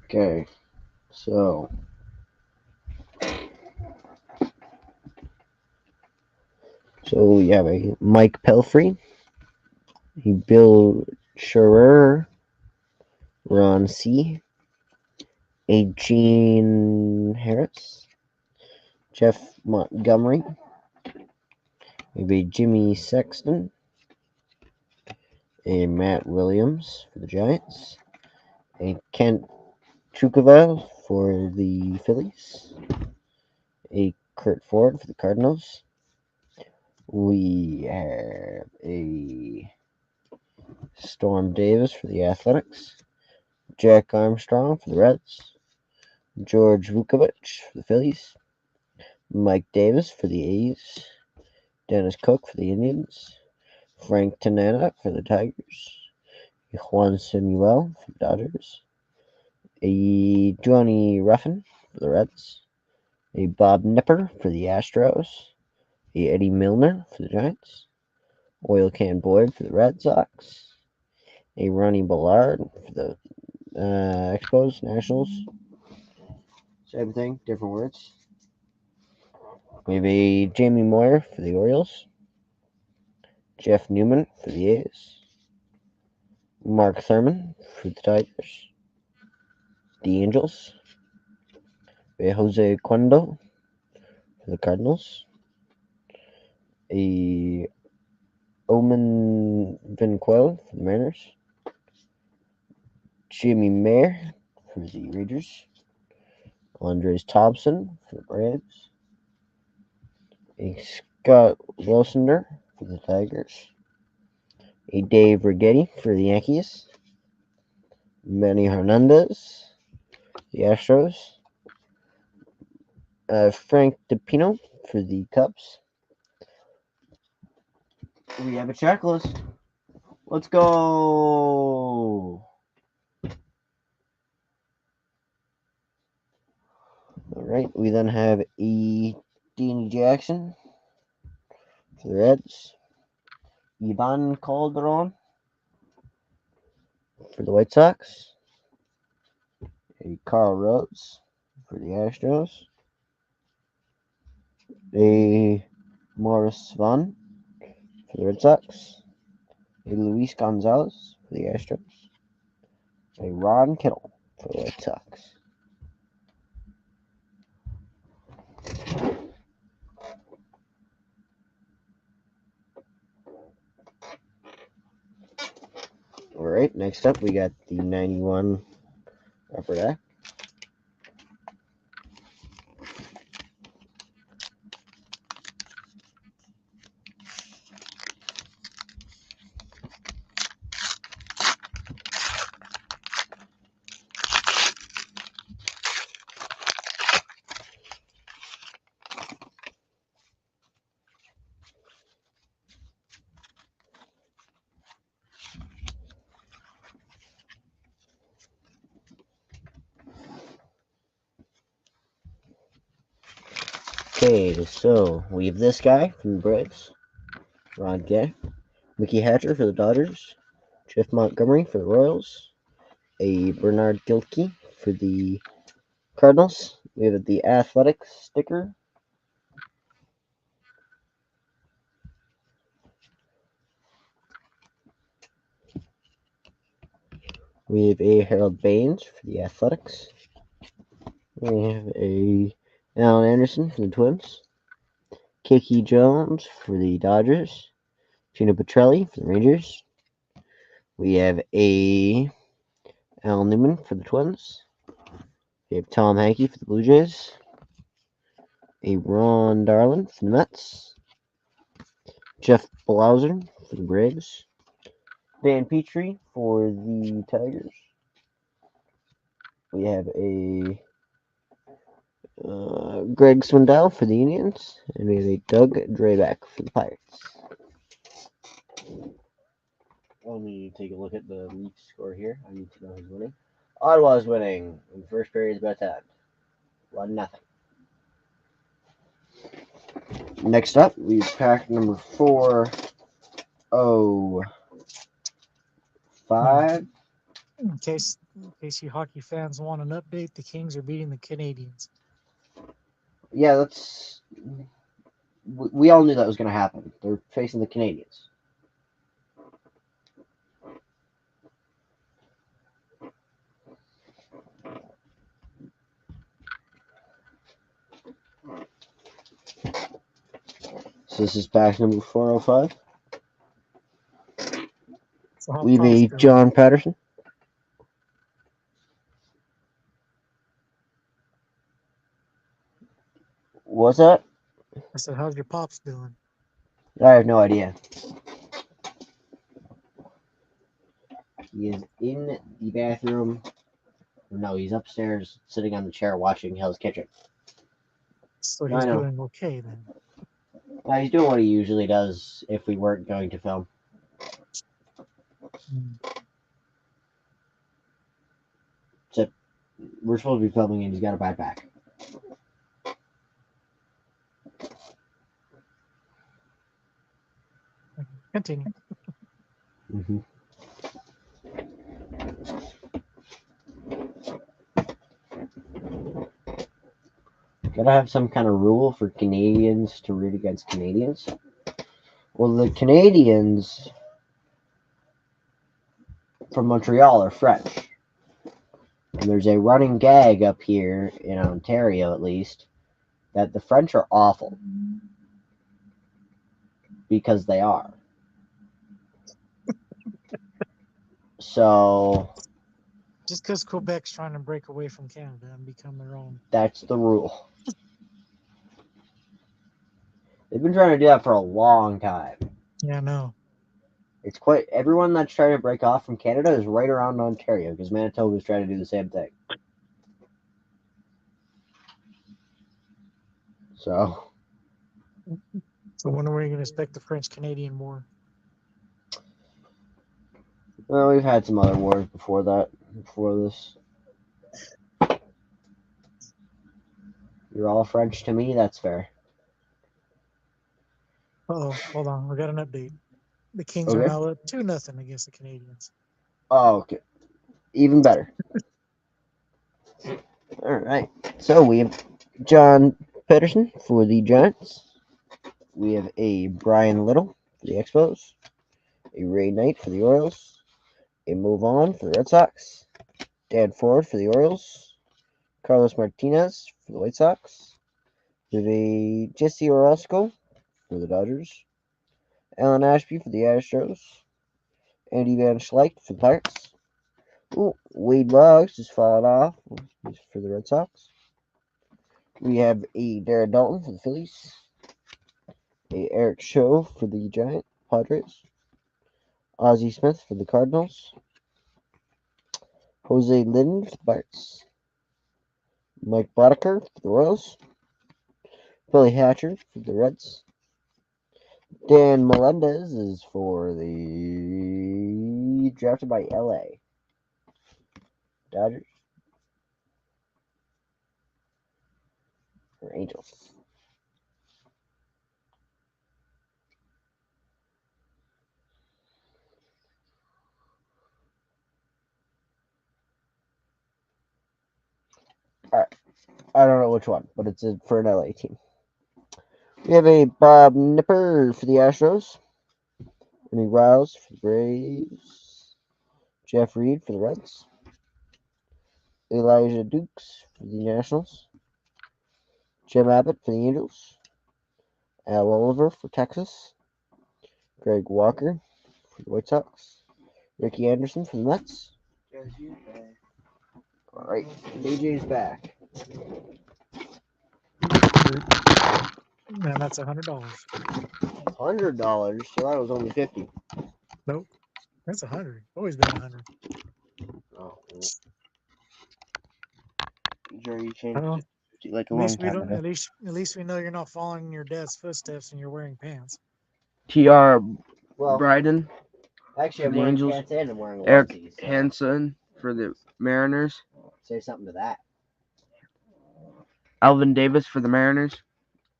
Okay, so we have a Mike Pelfrey, a Bill Scherer, Ron C, a Gene Harris, Jeff Montgomery, maybe Jimmy Sexton, a Matt Williams for the Giants, a Kent Chukova for the Phillies, a Kurt Ford for the Cardinals. We have a Storm Davis for the Athletics, Jack Armstrong for the Reds, George Vukovich for the Phillies, Mike Davis for the A's, Dennis Cook for the Indians, Frank Tanana for the Tigers, Juan Samuel for the Dodgers, a Johnny Ruffin for the Reds, a Bob Nipper for the Astros, a Eddie Milner for the Giants, Oil Can Boyd for the Red Sox, a Ronnie Ballard for the Expos, Nationals. Same thing, different words. We have a Jamie Moyer for the Orioles, Jeff Newman for the A's, Mark Thurman for the Tigers, the Angels, a Jose Cuendo for the Cardinals, a Omen Vinquel for the Mariners, Jimmy Mayer for the Rangers, Andres Thompson for the Braves, a Scott Wilsoner for the Tigers, a Dave Righetti for the Yankees, Manny Hernandez, the Astros, Frank DePino for the Cubs. We have a checklist. Let's go. All right. We then have Danny Jackson for the Reds, Ivan Calderon for the White Sox, a Carl Rhodes for the Astros, a Morris Vaughn for the Red Sox, a Luis Gonzalez for the Astros, a Ron Kittle for the White Sox. All right, next up we got the 91 Upper Deck. Okay, so we have this guy from the Braves, Ron Gay, Mickey Hatcher for the Dodgers, Jeff Montgomery for the Royals, a Bernard Gilkey for the Cardinals. We have the Athletics sticker. We have a Harold Baines for the Athletics. We have a Alan Anderson for the Twins. Kiki Jones for the Dodgers. Gino Petrelli for the Rangers. We have a Al Newman for the Twins. We have Tom Hankey for the Blue Jays. A Ron Darlin for the Mets. Jeff Blauser for the Braves. Dan Petrie for the Tigers. We have a Greg Swindell for the Indians. And we have a Doug Drabek for the Pirates. Let me take a look at the league score here. I need to know who's winning. Ottawa's winning. In the first period is about to end. 1-0. Next up, we have pack number 405. In case you hockey fans want an update, the Kings are beating the Canadians. Yeah, that's. We all knew that was going to happen. They're facing the Canadians. So this is pack number 405. So how We have Pop's a doing? John Patterson. What's that? I said, how's your Pops doing? I have no idea. He is in the bathroom. No, he's upstairs sitting on the chair watching Hell's Kitchen. So I he's know. doing okay then. He's doing what he usually does if we weren't going to film. Except we're supposed to be filming and he's got a bad back. Continue. Mm-hmm. Gotta have some kind of rule for Canadians to root against Canadians. Well, the Canadians from Montreal are French. And there's a running gag up here, in Ontario at least, that the French are awful. Because they are. So Just because Quebec's trying to break away from Canada and become their own. that's the rule. They've been trying to do that for a long time. Yeah, no. It's quite everyone that's trying to break off from Canada is right around Ontario because Manitoba's trying to do the same thing. So when are we going to expect the French-Canadian War? well, we've had some other wars before that. Before this. You're all French to me, that's fair. Uh-oh, hold on. We got an update. The Kings are Okay. now up 2-0 against the Canadians. Oh, okay. Even better. Alright. So we have John Pedersen for the Giants. We have a Brian Little for the Expos. A Ray Knight for the Orioles. A Move On for the Red Sox. Dan Ford for the Orioles. Carlos Martinez for the White Sox. We have a Jesse Orozco for the Dodgers. Alan Ashby for the Astros. Andy Van Schleich for the Pirates. Ooh, Wade Boggs just fallen off for the Red Sox. We have a Darren Dalton for the Phillies. A Eric Show for the Padres. Ozzie Smith for the Cardinals. Jose Linden for the Pirates. Mike Boddicker for the Royals. Billy Hatcher for the Reds. Dan Melendez is for the drafted by LA Dodgers or Angels. All right, I don't know which one, but it's for an LA team. We have a Bob Nipper for the Astros. Ernie Riles for the Braves. Jeff Reed for the Reds. Elijah Dukes for the Nationals. Jim Abbott for the Angels. Al Oliver for Texas. Greg Walker for the White Sox. Ricky Anderson for the Mets. All right, DJ's back. Man, that's $100. $100. So that was only 50. Nope. That's 100. Always been 100. Oh, Jerry, you changed Well, it like a at long least we time don't. ago. At least we know you're not following in your dad's footsteps and you're wearing pants. T.R. well, Bryden, actually, for I'm the wearing Angels. pants and I'm wearing a Eric onesie, so Hansen for the Mariners. say something to that. Alvin Davis for the Mariners.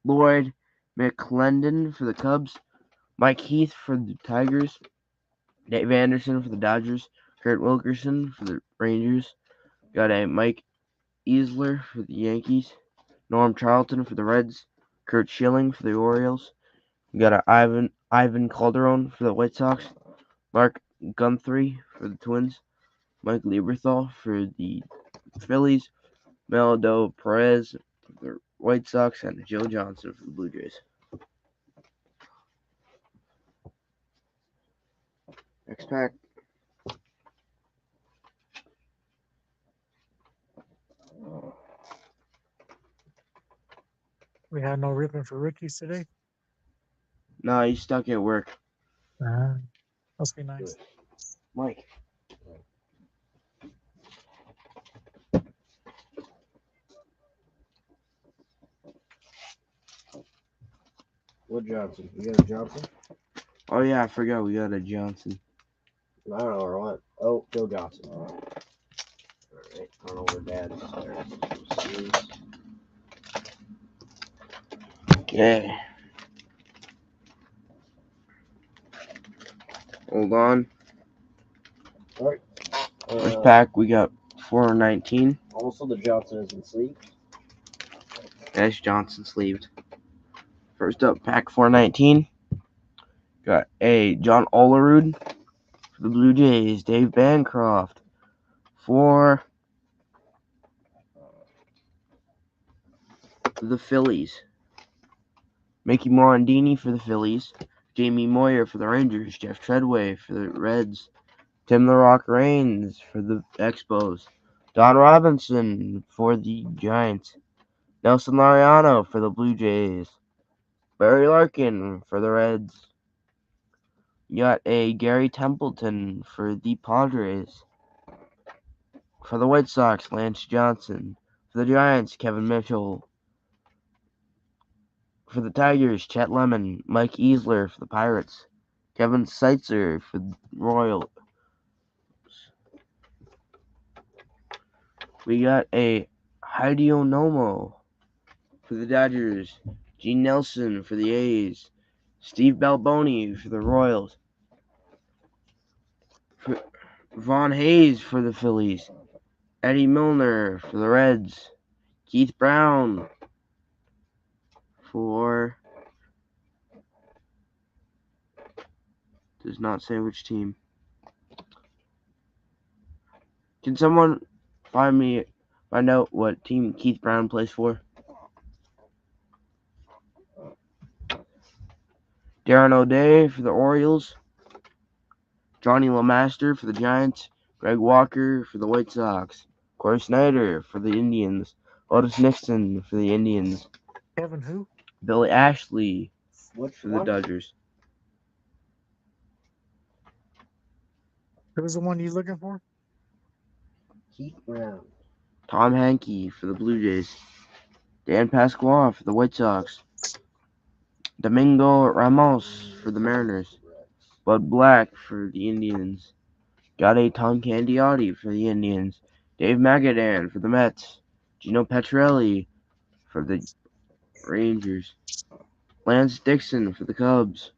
Lloyd McClendon for the Cubs. Mike Heath for the Tigers. Dave Anderson for the Dodgers. Kurt Wilkerson for the Rangers. Got a Mike Easler for the Yankees. Norm Charlton for the Reds. Kurt Schilling for the Orioles. Got a Ivan Calderon for the White Sox. Mark Guthrie for the Twins. Mike Lieberthal for the Phillies. Meldo Perez for the White Sox, and Joe Johnson for the Blue Jays. Next pack. We had no ripping for rookies today. No, he's stuck at work. Must be nice. Mike. What Johnson? You got a Johnson? Oh yeah, I forgot we got a Johnson. I don't know where what. Oh, Joe Johnson. Alright, I don't know where Dad is. Okay. Hold on. Alright. First pack, we got 419. Also, the Johnson isn't sleeved. That's Johnson sleeved. First up, pack 419. Got a John Olerud for the Blue Jays. Dave Bancroft for the Phillies. Mickey Morandini for the Phillies. Jamie Moyer for the Rangers. Jeff Treadway for the Reds. Tim the Rock Raines for the Expos. Don Robinson for the Giants. Nelson Lariano for the Blue Jays. Barry Larkin for the Reds. You got a Gary Templeton for the Padres. For the White Sox, Lance Johnson. For the Giants, Kevin Mitchell. For the Tigers, Chet Lemon. Mike Easler for the Pirates. Kevin Seitzer for the Royals. We got a Hideo Nomo for the Dodgers. Gene Nelson for the A's. Steve Balboni for the Royals. Vaughn Hayes for the Phillies. Eddie Milner for the Reds. Keith Brown for... does not say which team. Can someone find out what team Keith Brown plays for? Darren O'Day for the Orioles. Johnny LeMaster for the Giants. Greg Walker for the White Sox. Corey Snyder for the Indians. Otis Nixon for the Indians. Kevin who? Billy Ashley Which for the one? Dodgers. Who was the one you looking for? Keith Brown. Tom Hankey for the Blue Jays. Dan Pasquale for the White Sox. Domingo Ramos for the Mariners. Bud Black for the Indians. Got a Tom Candiotti for the Indians. Dave Magadan for the Mets. Gino Petrelli for the Rangers. Lance Dixon for the Cubs.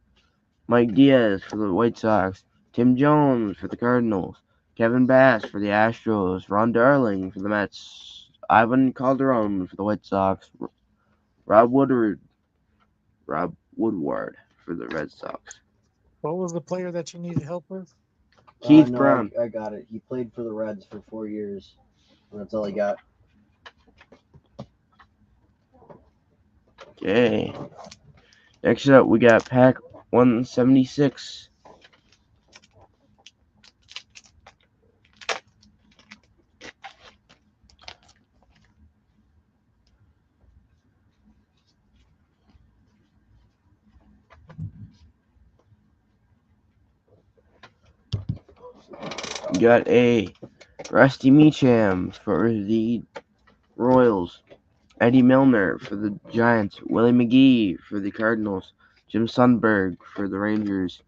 Mike Diaz for the White Sox. Tim Jones for the Cardinals. Kevin Bass for the Astros. Ron Darling for the Mets. Ivan Calderon for the White Sox. Rob Woodward for the Red Sox. What was the player that you needed help with? Keith no, Brown. I got it. He played for the Reds for 4 years. That's all he got. Okay. Next up, we got pack 176. We got a Rusty Meacham for the Royals. Eddie Milner for the Giants. Willie McGee for the Cardinals. Jim Sundberg for the Rangers.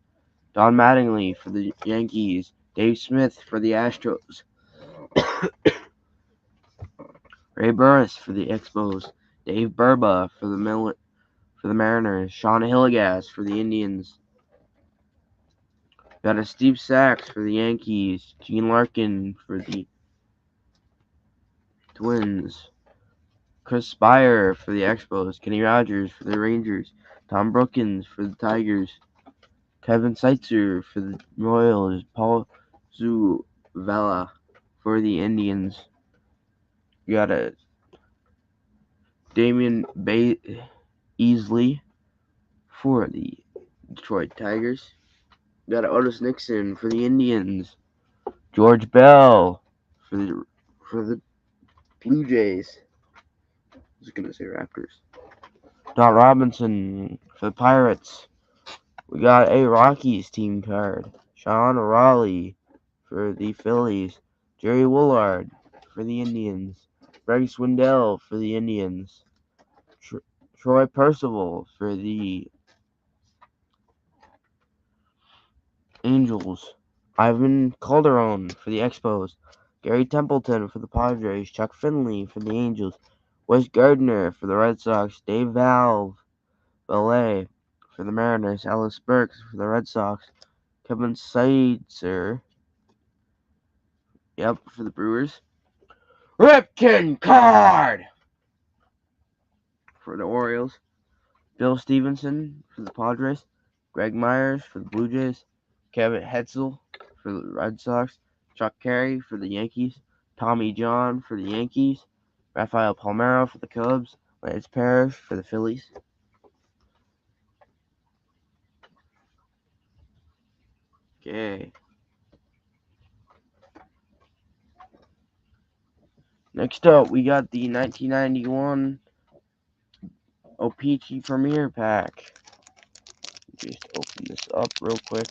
Don Mattingly for the Yankees. Dave Smith for the Astros. Ray Burris for the Expos. Dave Burba for the Mariners. Sean Hilligas for the Indians. Got a Steve Sachs for the Yankees. Gene Larkin for the Twins. Chris Spire for the Expos. Kenny Rogers for the Rangers. Tom Brookins for the Tigers. Kevin Seitzer for the Royals. Paul Zuvela for the Indians. You got a Damian Easley for the Detroit Tigers. You got Otis Nixon for the Indians. George Bell for the Blue Jays. I was gonna say Raptors. Don Robinson for the Pirates. We got a Rockies team card. Sean Raleigh for the Phillies. Jerry Woolard for the Indians. Greg Swindell for the Indians. Troy Percival for the Angels. Ivan Calderon for the Expos. Gary Templeton for the Padres. Chuck Finley for the Angels. Wes Gardner for the Red Sox. Dave Valet for the Mariners. Ellis Burks for the Red Sox. Kevin Seitzer, for the Brewers. Ripken card for the Orioles. Bill Stevenson for the Padres. Greg Myers for the Blue Jays. Kevin Hetzel for the Red Sox. Chuck Carey for the Yankees. Tommy John for the Yankees. Rafael Palmeiro for the Cubs. Lance Parrish for the Phillies. Okay. Next up, we got the 1991 O-Pee-Chee Premier Pack. Just open this up real quick.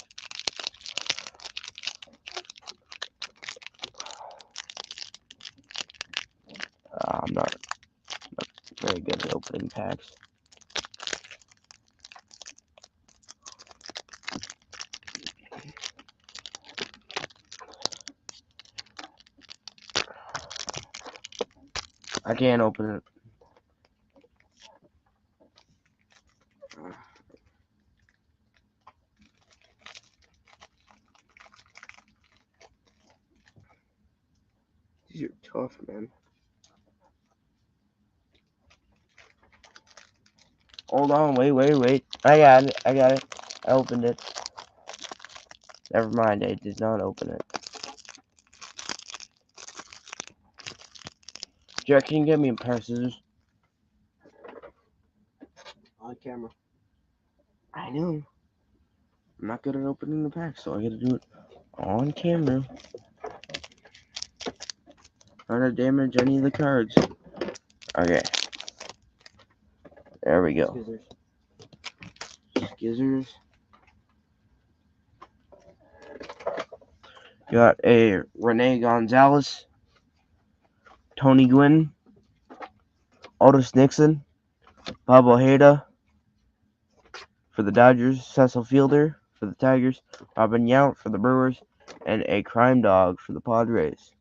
I'm not very good at opening packs. I can't open it. These are tough, man. Hold on, wait. I got it. I opened it. Never mind, I did not open it. Jack, can you get me a pair of scissors? On camera. I know. I'm not good at opening the pack, so I gotta do it on camera. Trying to damage any of the cards. Okay. There we go. Skizzers. Got a Rene Gonzalez, Tony Gwynn, Otis Nixon, Bob Ojeda for the Dodgers, Cecil Fielder for the Tigers, Robin Yount for the Brewers, and a Crime Dog for the Padres.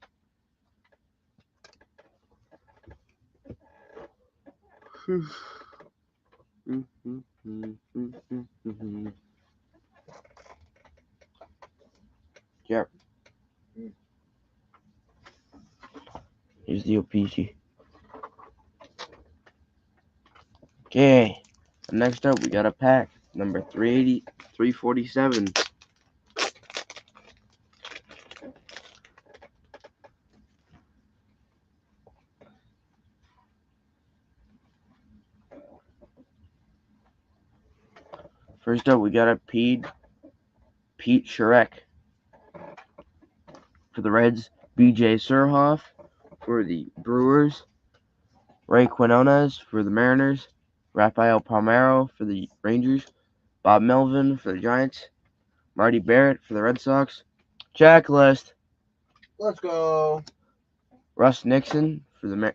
Yep. Here's the O-Pee-Chee. Okay. Next up, we got a pack number 347. First up, we got a Pete Sherek for the Reds. B.J. Surhoff for the Brewers. Ray Quinones for the Mariners. Rafael Palmeiro for the Rangers. Bob Melvin for the Giants. Marty Barrett for the Red Sox. Jack List. Let's go. Russ Nixon for the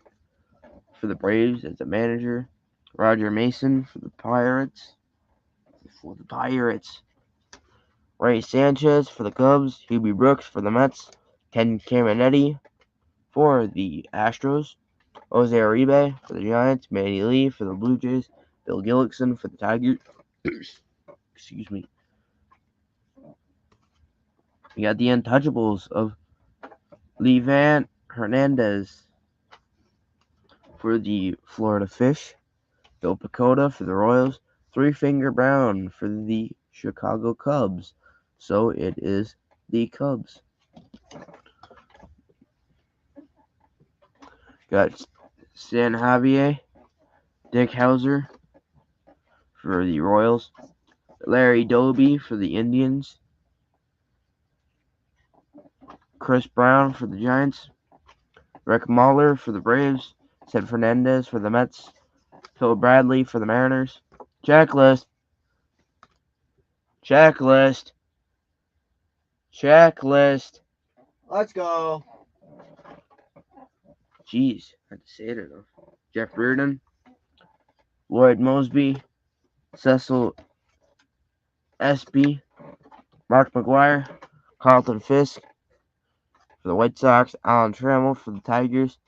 Braves as the manager. Roger Mason for the Pirates. Ray Sanchez for the Cubs. Hubie Brooks for the Mets. Ken Caminetti for the Astros. Jose Uribe for the Giants. Manny Lee for the Blue Jays. Bill Gillickson for the Tigers. Excuse me. We got the untouchables of Levan Hernandez for the Florida Fish. Bill Pecota for the Royals. Three Finger Brown for the Chicago Cubs. So it is the Cubs. Got San Javier, Dick Hauser for the Royals. Larry Doby for the Indians. Chris Brown for the Giants. Rick Mahler for the Braves. Ted Fernandez for the Mets. Phil Bradley for the Mariners. Checklist. Let's go. Jeez, I had to say it enough. Jeff Reardon. Lloyd Mosby. Cecil Espy. Mark McGuire. Carlton Fisk for the White Sox. Alan Trammell for the Tigers.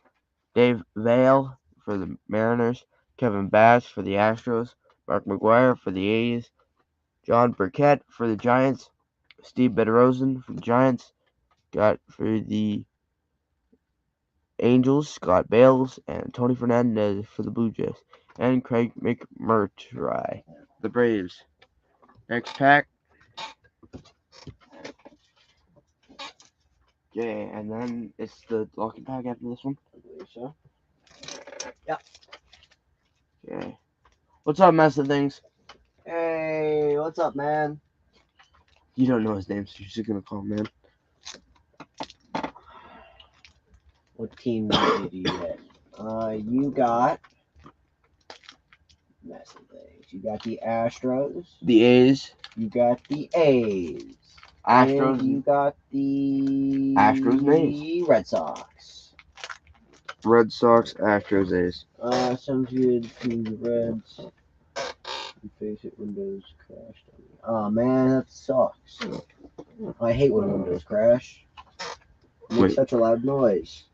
Dave Vale for the Mariners. Kevin Bash for the Astros. Mark McGuire for the A's. John Burkett for the Giants. Steve Bedrosian for the Giants. Got for the Angels, Scott Bales, and Tony Fernandez for the Blue Jays. And Craig McMurtry for the Braves. Next pack. Okay, and then it's the locking pack after this one. I believe so. Okay. What's up, Mess of Things? Hey, what's up, man? You don't know his name, so you're just gonna call him man. What team did you get? You got massive things. You got the Astros. The A's. You got the A's. Astros. And you got the Astros and A's. Red Sox. Red Sox, Astros, A's. Sounds good to the Reds. You face it, Windows crashed on me. Oh man, that sucks. I hate when Windows crash. It makes Wait. such a loud noise.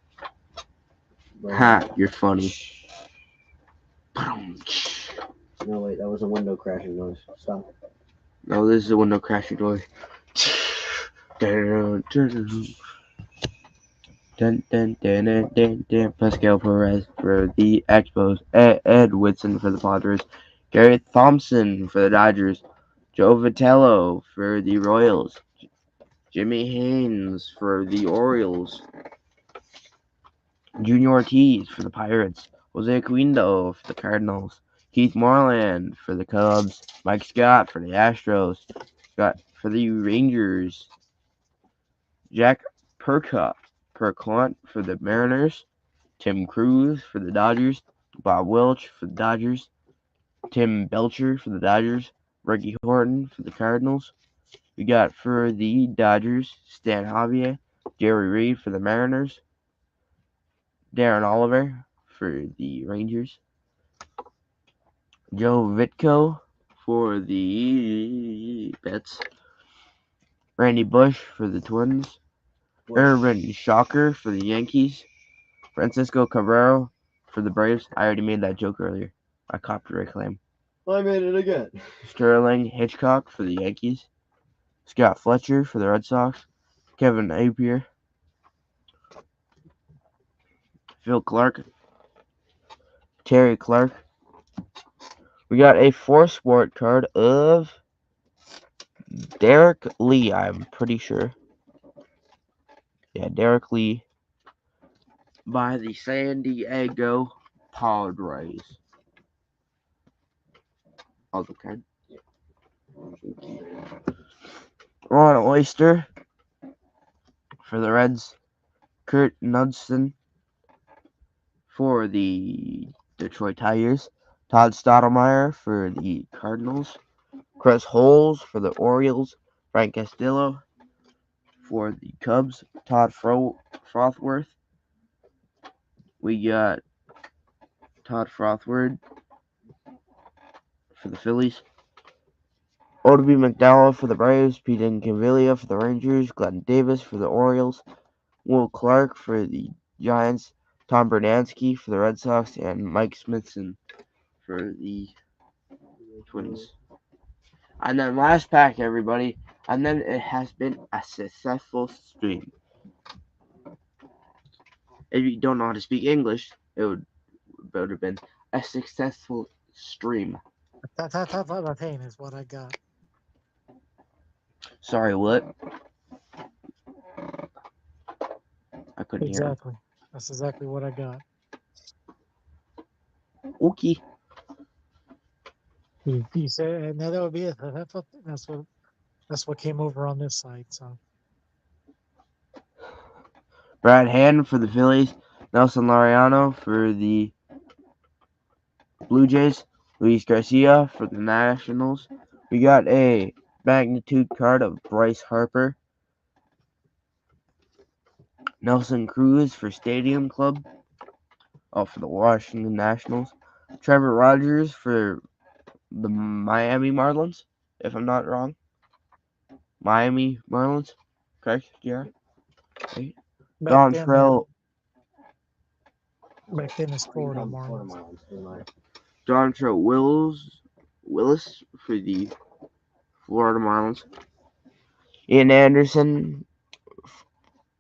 Ha, you're funny. No, wait, that was a window crashing noise. Stop. No, this is a window crashing noise. Dun, dun, dun, dun, dun. Pascal Perez for the Expos. Ed Whitson for the Padres. Garrett Thompson for the Dodgers. Joe Vitello for the Royals. Jimmy Haynes for the Orioles. Junior Ortiz for the Pirates. Jose Quindo for the Cardinals. Keith Moreland for the Cubs. Mike Scott for the Astros. Scott for the Rangers. Jack Percott for the Mariners. Tim Cruz for the Dodgers. Bob Welch for the Dodgers. Tim Belcher for the Dodgers. Reggie Horton for the Cardinals. We got for the Dodgers, Stan Javier. Jerry Reed for the Mariners. Darren Oliver for the Rangers. Joe Vitko for the Mets. Randy Bush for the Twins. Urban Shocker for the Yankees. Francisco Cabrera for the Braves. I already made that joke earlier. I copyright claim. I made it again. Sterling Hitchcock for the Yankees. Scott Fletcher for the Red Sox. Kevin Appier. Phil Clark. Terry Clark. We got a 4-sport card of Derek Lee, I'm pretty sure. Yeah, Derek Lee by the San Diego Padres. Other card. Ron Oyster for the Reds. Kurt Knudsen for the Detroit Tigers. Todd Stottlemyre for the Cardinals. Chris Holes for the Orioles. Frank Castillo for the Cubs. Todd Frothworth. We got Todd Frothworth for the Phillies. Odeby McDowell for the Braves. Pete Incaviglia for the Rangers. Glenn Davis for the Orioles. Will Clark for the Giants. Tom Bernansky for the Red Sox. And Mike Smithson for the Twins. And then last pack, everybody. And then it has been a successful stream. If you don't know how to speak English, it would have been a successful stream. Pain is what I got. Sorry, what? I couldn't hear. Exactly. That's exactly what I got. Okay. You said, and that would be it. That's what came over on this side. So Brad Hand for the Phillies. Nelson Laureano for the Blue Jays. Luis Garcia for the Nationals. We got a magnitude card of Bryce Harper. Nelson Cruz for Stadium Club. Oh, for the Washington Nationals. Trevor Rogers for the Miami Marlins, if I'm not wrong. Miami Marlins, correct? Yeah. Right. Don Trell. Back then it's Florida Marlins. Don Trell Willis for the Florida Marlins. Ian Anderson,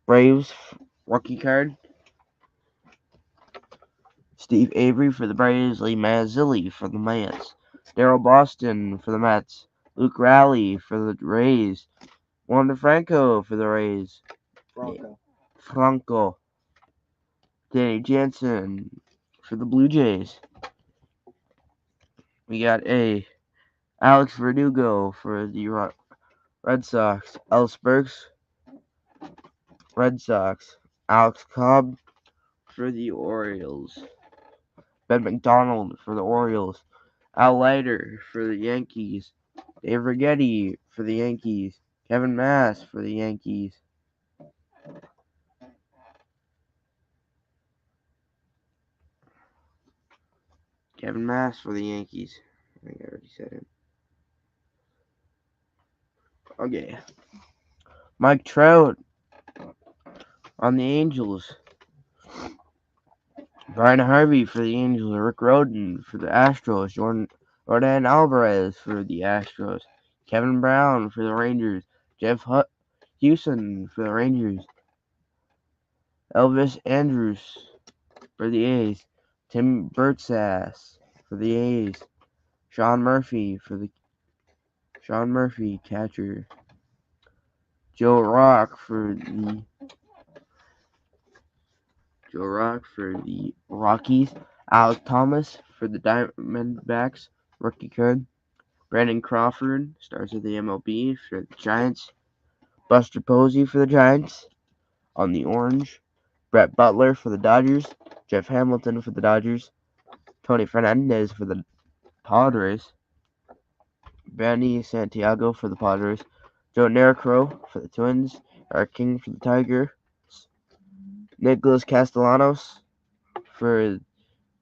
Braves rookie card. Steve Avery for the Braves. Lee Mazzilli for the Mets. Darryl Boston for the Mets. Luke Raleigh for the Rays. Wander Franco for the Rays. Franco. Danny Jansen for the Blue Jays. We got a Alex Verdugo for the Red Sox. Ellis Burks, Red Sox. Alex Cobb for the Orioles. Ben McDonald for the Orioles. Al Leiter for the Yankees. Dave Righetti for the Yankees. Kevin Mass for the Yankees. Kevin Mass for the Yankees. I think I already said it. Okay. Mike Trout on the Angels. Brian Harvey for the Angels. Rick Rhoden for the Astros. Jordan Alvarez for the Astros. Kevin Brown for the Rangers. Jeff Houston for the Rangers. Elvis Andrus for the A's. Tim Burtsass for the A's. Sean Murphy, catcher. Joe Rock for the Rockies. Alec Thomas for the Diamondbacks, rookie card. Brandon Crawford, stars of the MLB for the Giants. Buster Posey for the Giants on the orange. Brett Butler for the Dodgers. Jeff Hamilton for the Dodgers. Tony Fernandez for the Padres. Benny Santiago for the Padres. Joe Nercro for the Twins. Eric King for the Tigers. Nicholas Castellanos for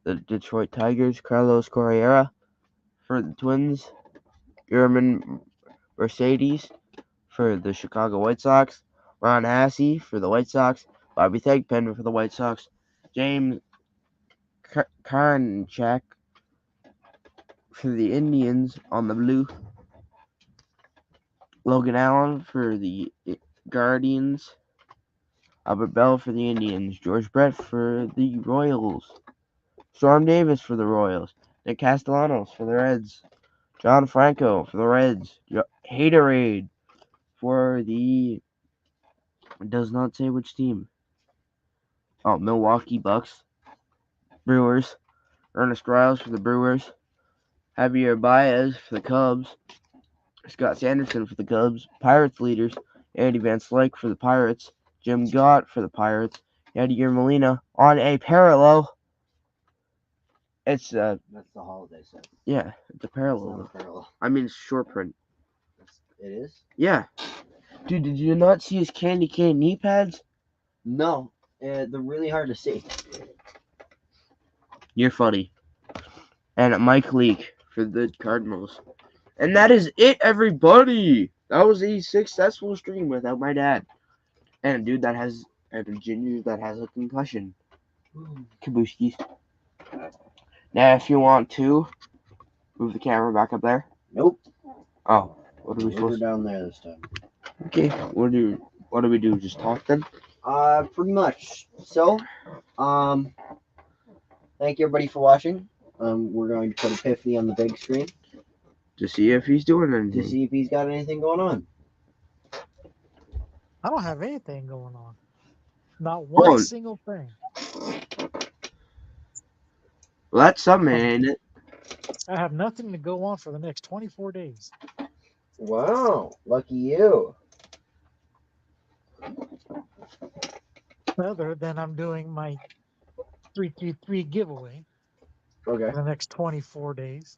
the Detroit Tigers. Carlos Correa for the Twins. German Mercedes for the Chicago White Sox. Ron Hassey for the White Sox. Bobby Thigpen for the White Sox. James Karinchak for the Indians on the blue. Logan Allen for the Guardians. Albert Bell for the Indians. George Brett for the Royals. Storm Davis for the Royals. Nick Castellanos for the Reds. John Franco for the Reds. Haterade for the... It does not say which team. Oh, Milwaukee Bucks. Brewers. Ernest Riles for the Brewers. Javier Baez for the Cubs. Scott Sanderson for the Cubs. Pirates leaders: Andy Van Slyke for the Pirates, Jim Gott for the Pirates, Yadier Molina on a parallel. It's That's the holiday set. yeah, it's a It's parallel. not a parallel. I mean, it's short print. It is? Yeah, dude, did you not see his candy cane knee pads? No. They're really hard to see. You're funny. And Mike Leake for the Cardinals. And that is it, everybody. That was a successful stream without my dad. And a dude that has, and a ginger that has a concussion. Kabushkis. Now, if you want to move the camera back up there. Nope. Oh, what are we We're supposed to? down there this time. Okay, what do we do? Just talk then? Pretty much. So, thank you everybody for watching. We're going to put Epiphany on the big screen To see if he's doing to anything. see if he's got anything going on. I don't have anything going on. Not one Oh. single thing. Well, that's something, ain't it? I have nothing to go on for the next 24 days. Wow, lucky you. Other than I'm doing my 333 giveaway Okay, for the next 24 days.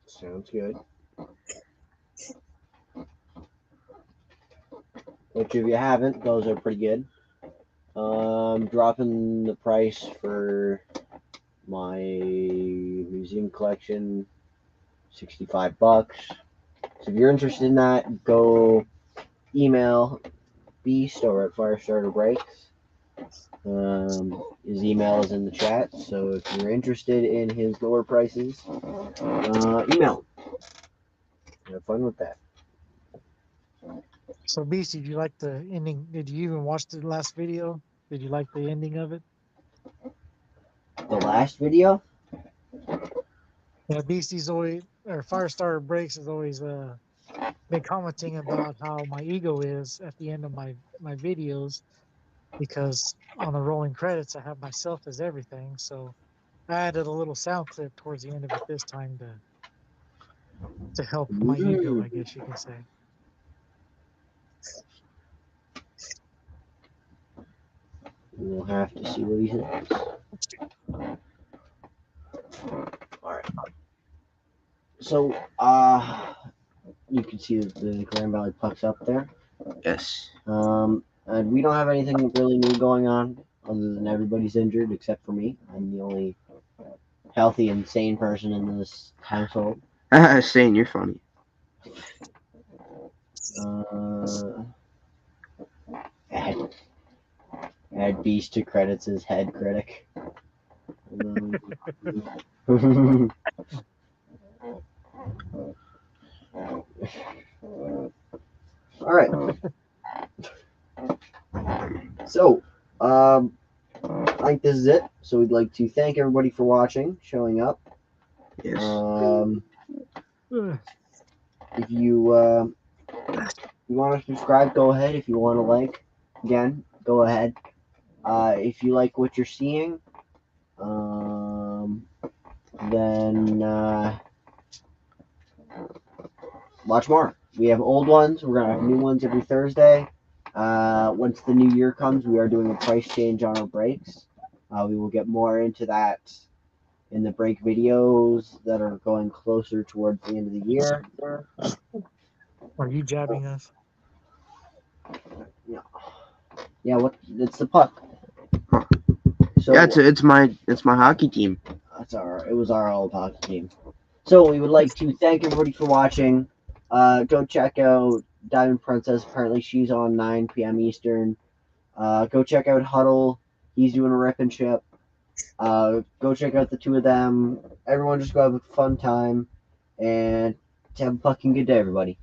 sounds good. Which, if you haven't, those are pretty good. Dropping the price for my museum collection, $65. So if you're interested in that, go email Beast over at Firestarter Breaks. His email is in the chat, so if you're interested in his lower prices, email him. Have fun with that. So, Beast, did you like the ending? Did you even watch the last video? Did you like the ending of it? The last video? Yeah, Beastie's always, or Firestarter Breaks has always been commenting about how my ego is at the end of my videos, because on the rolling credits I have myself as everything. So I added a little sound clip towards the end of it this time to help my ego, I guess you can say. We'll have to see what he says. Alright. So, you can see the Grand Valley Pucks up there. Yes. And we don't have anything really new going on other than everybody's injured except for me. I'm the only healthy and sane person in this household. Saying you're funny. Add Beast to credits as head critic. All right. So, I think this is it. So we'd like to thank everybody for watching, showing up. Yes. If you want to subscribe, go ahead. If you want to like, again, go ahead. If you like what you're seeing, then watch more. We have old ones. We're gonna have new ones every Thursday. Once the new year comes, we are doing a price change on our breaks. We will get more into that in the break videos that are going closer towards the end of the year. Are you jabbing us? Yeah, what? It's the puck. So Yeah, it's my hockey team. it was our old hockey team. So we would like to thank everybody for watching. Go check out Diamond Princess. Apparently she's on 9 p.m. Eastern. Go check out Huddle. He's doing a rip and chip. Go check out the two of them. Everyone just go have a fun time and have a fucking good day, everybody.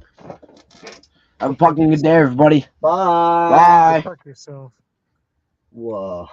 Have a fucking good day, everybody. Bye. Bye. Fuck yourself. Whoa.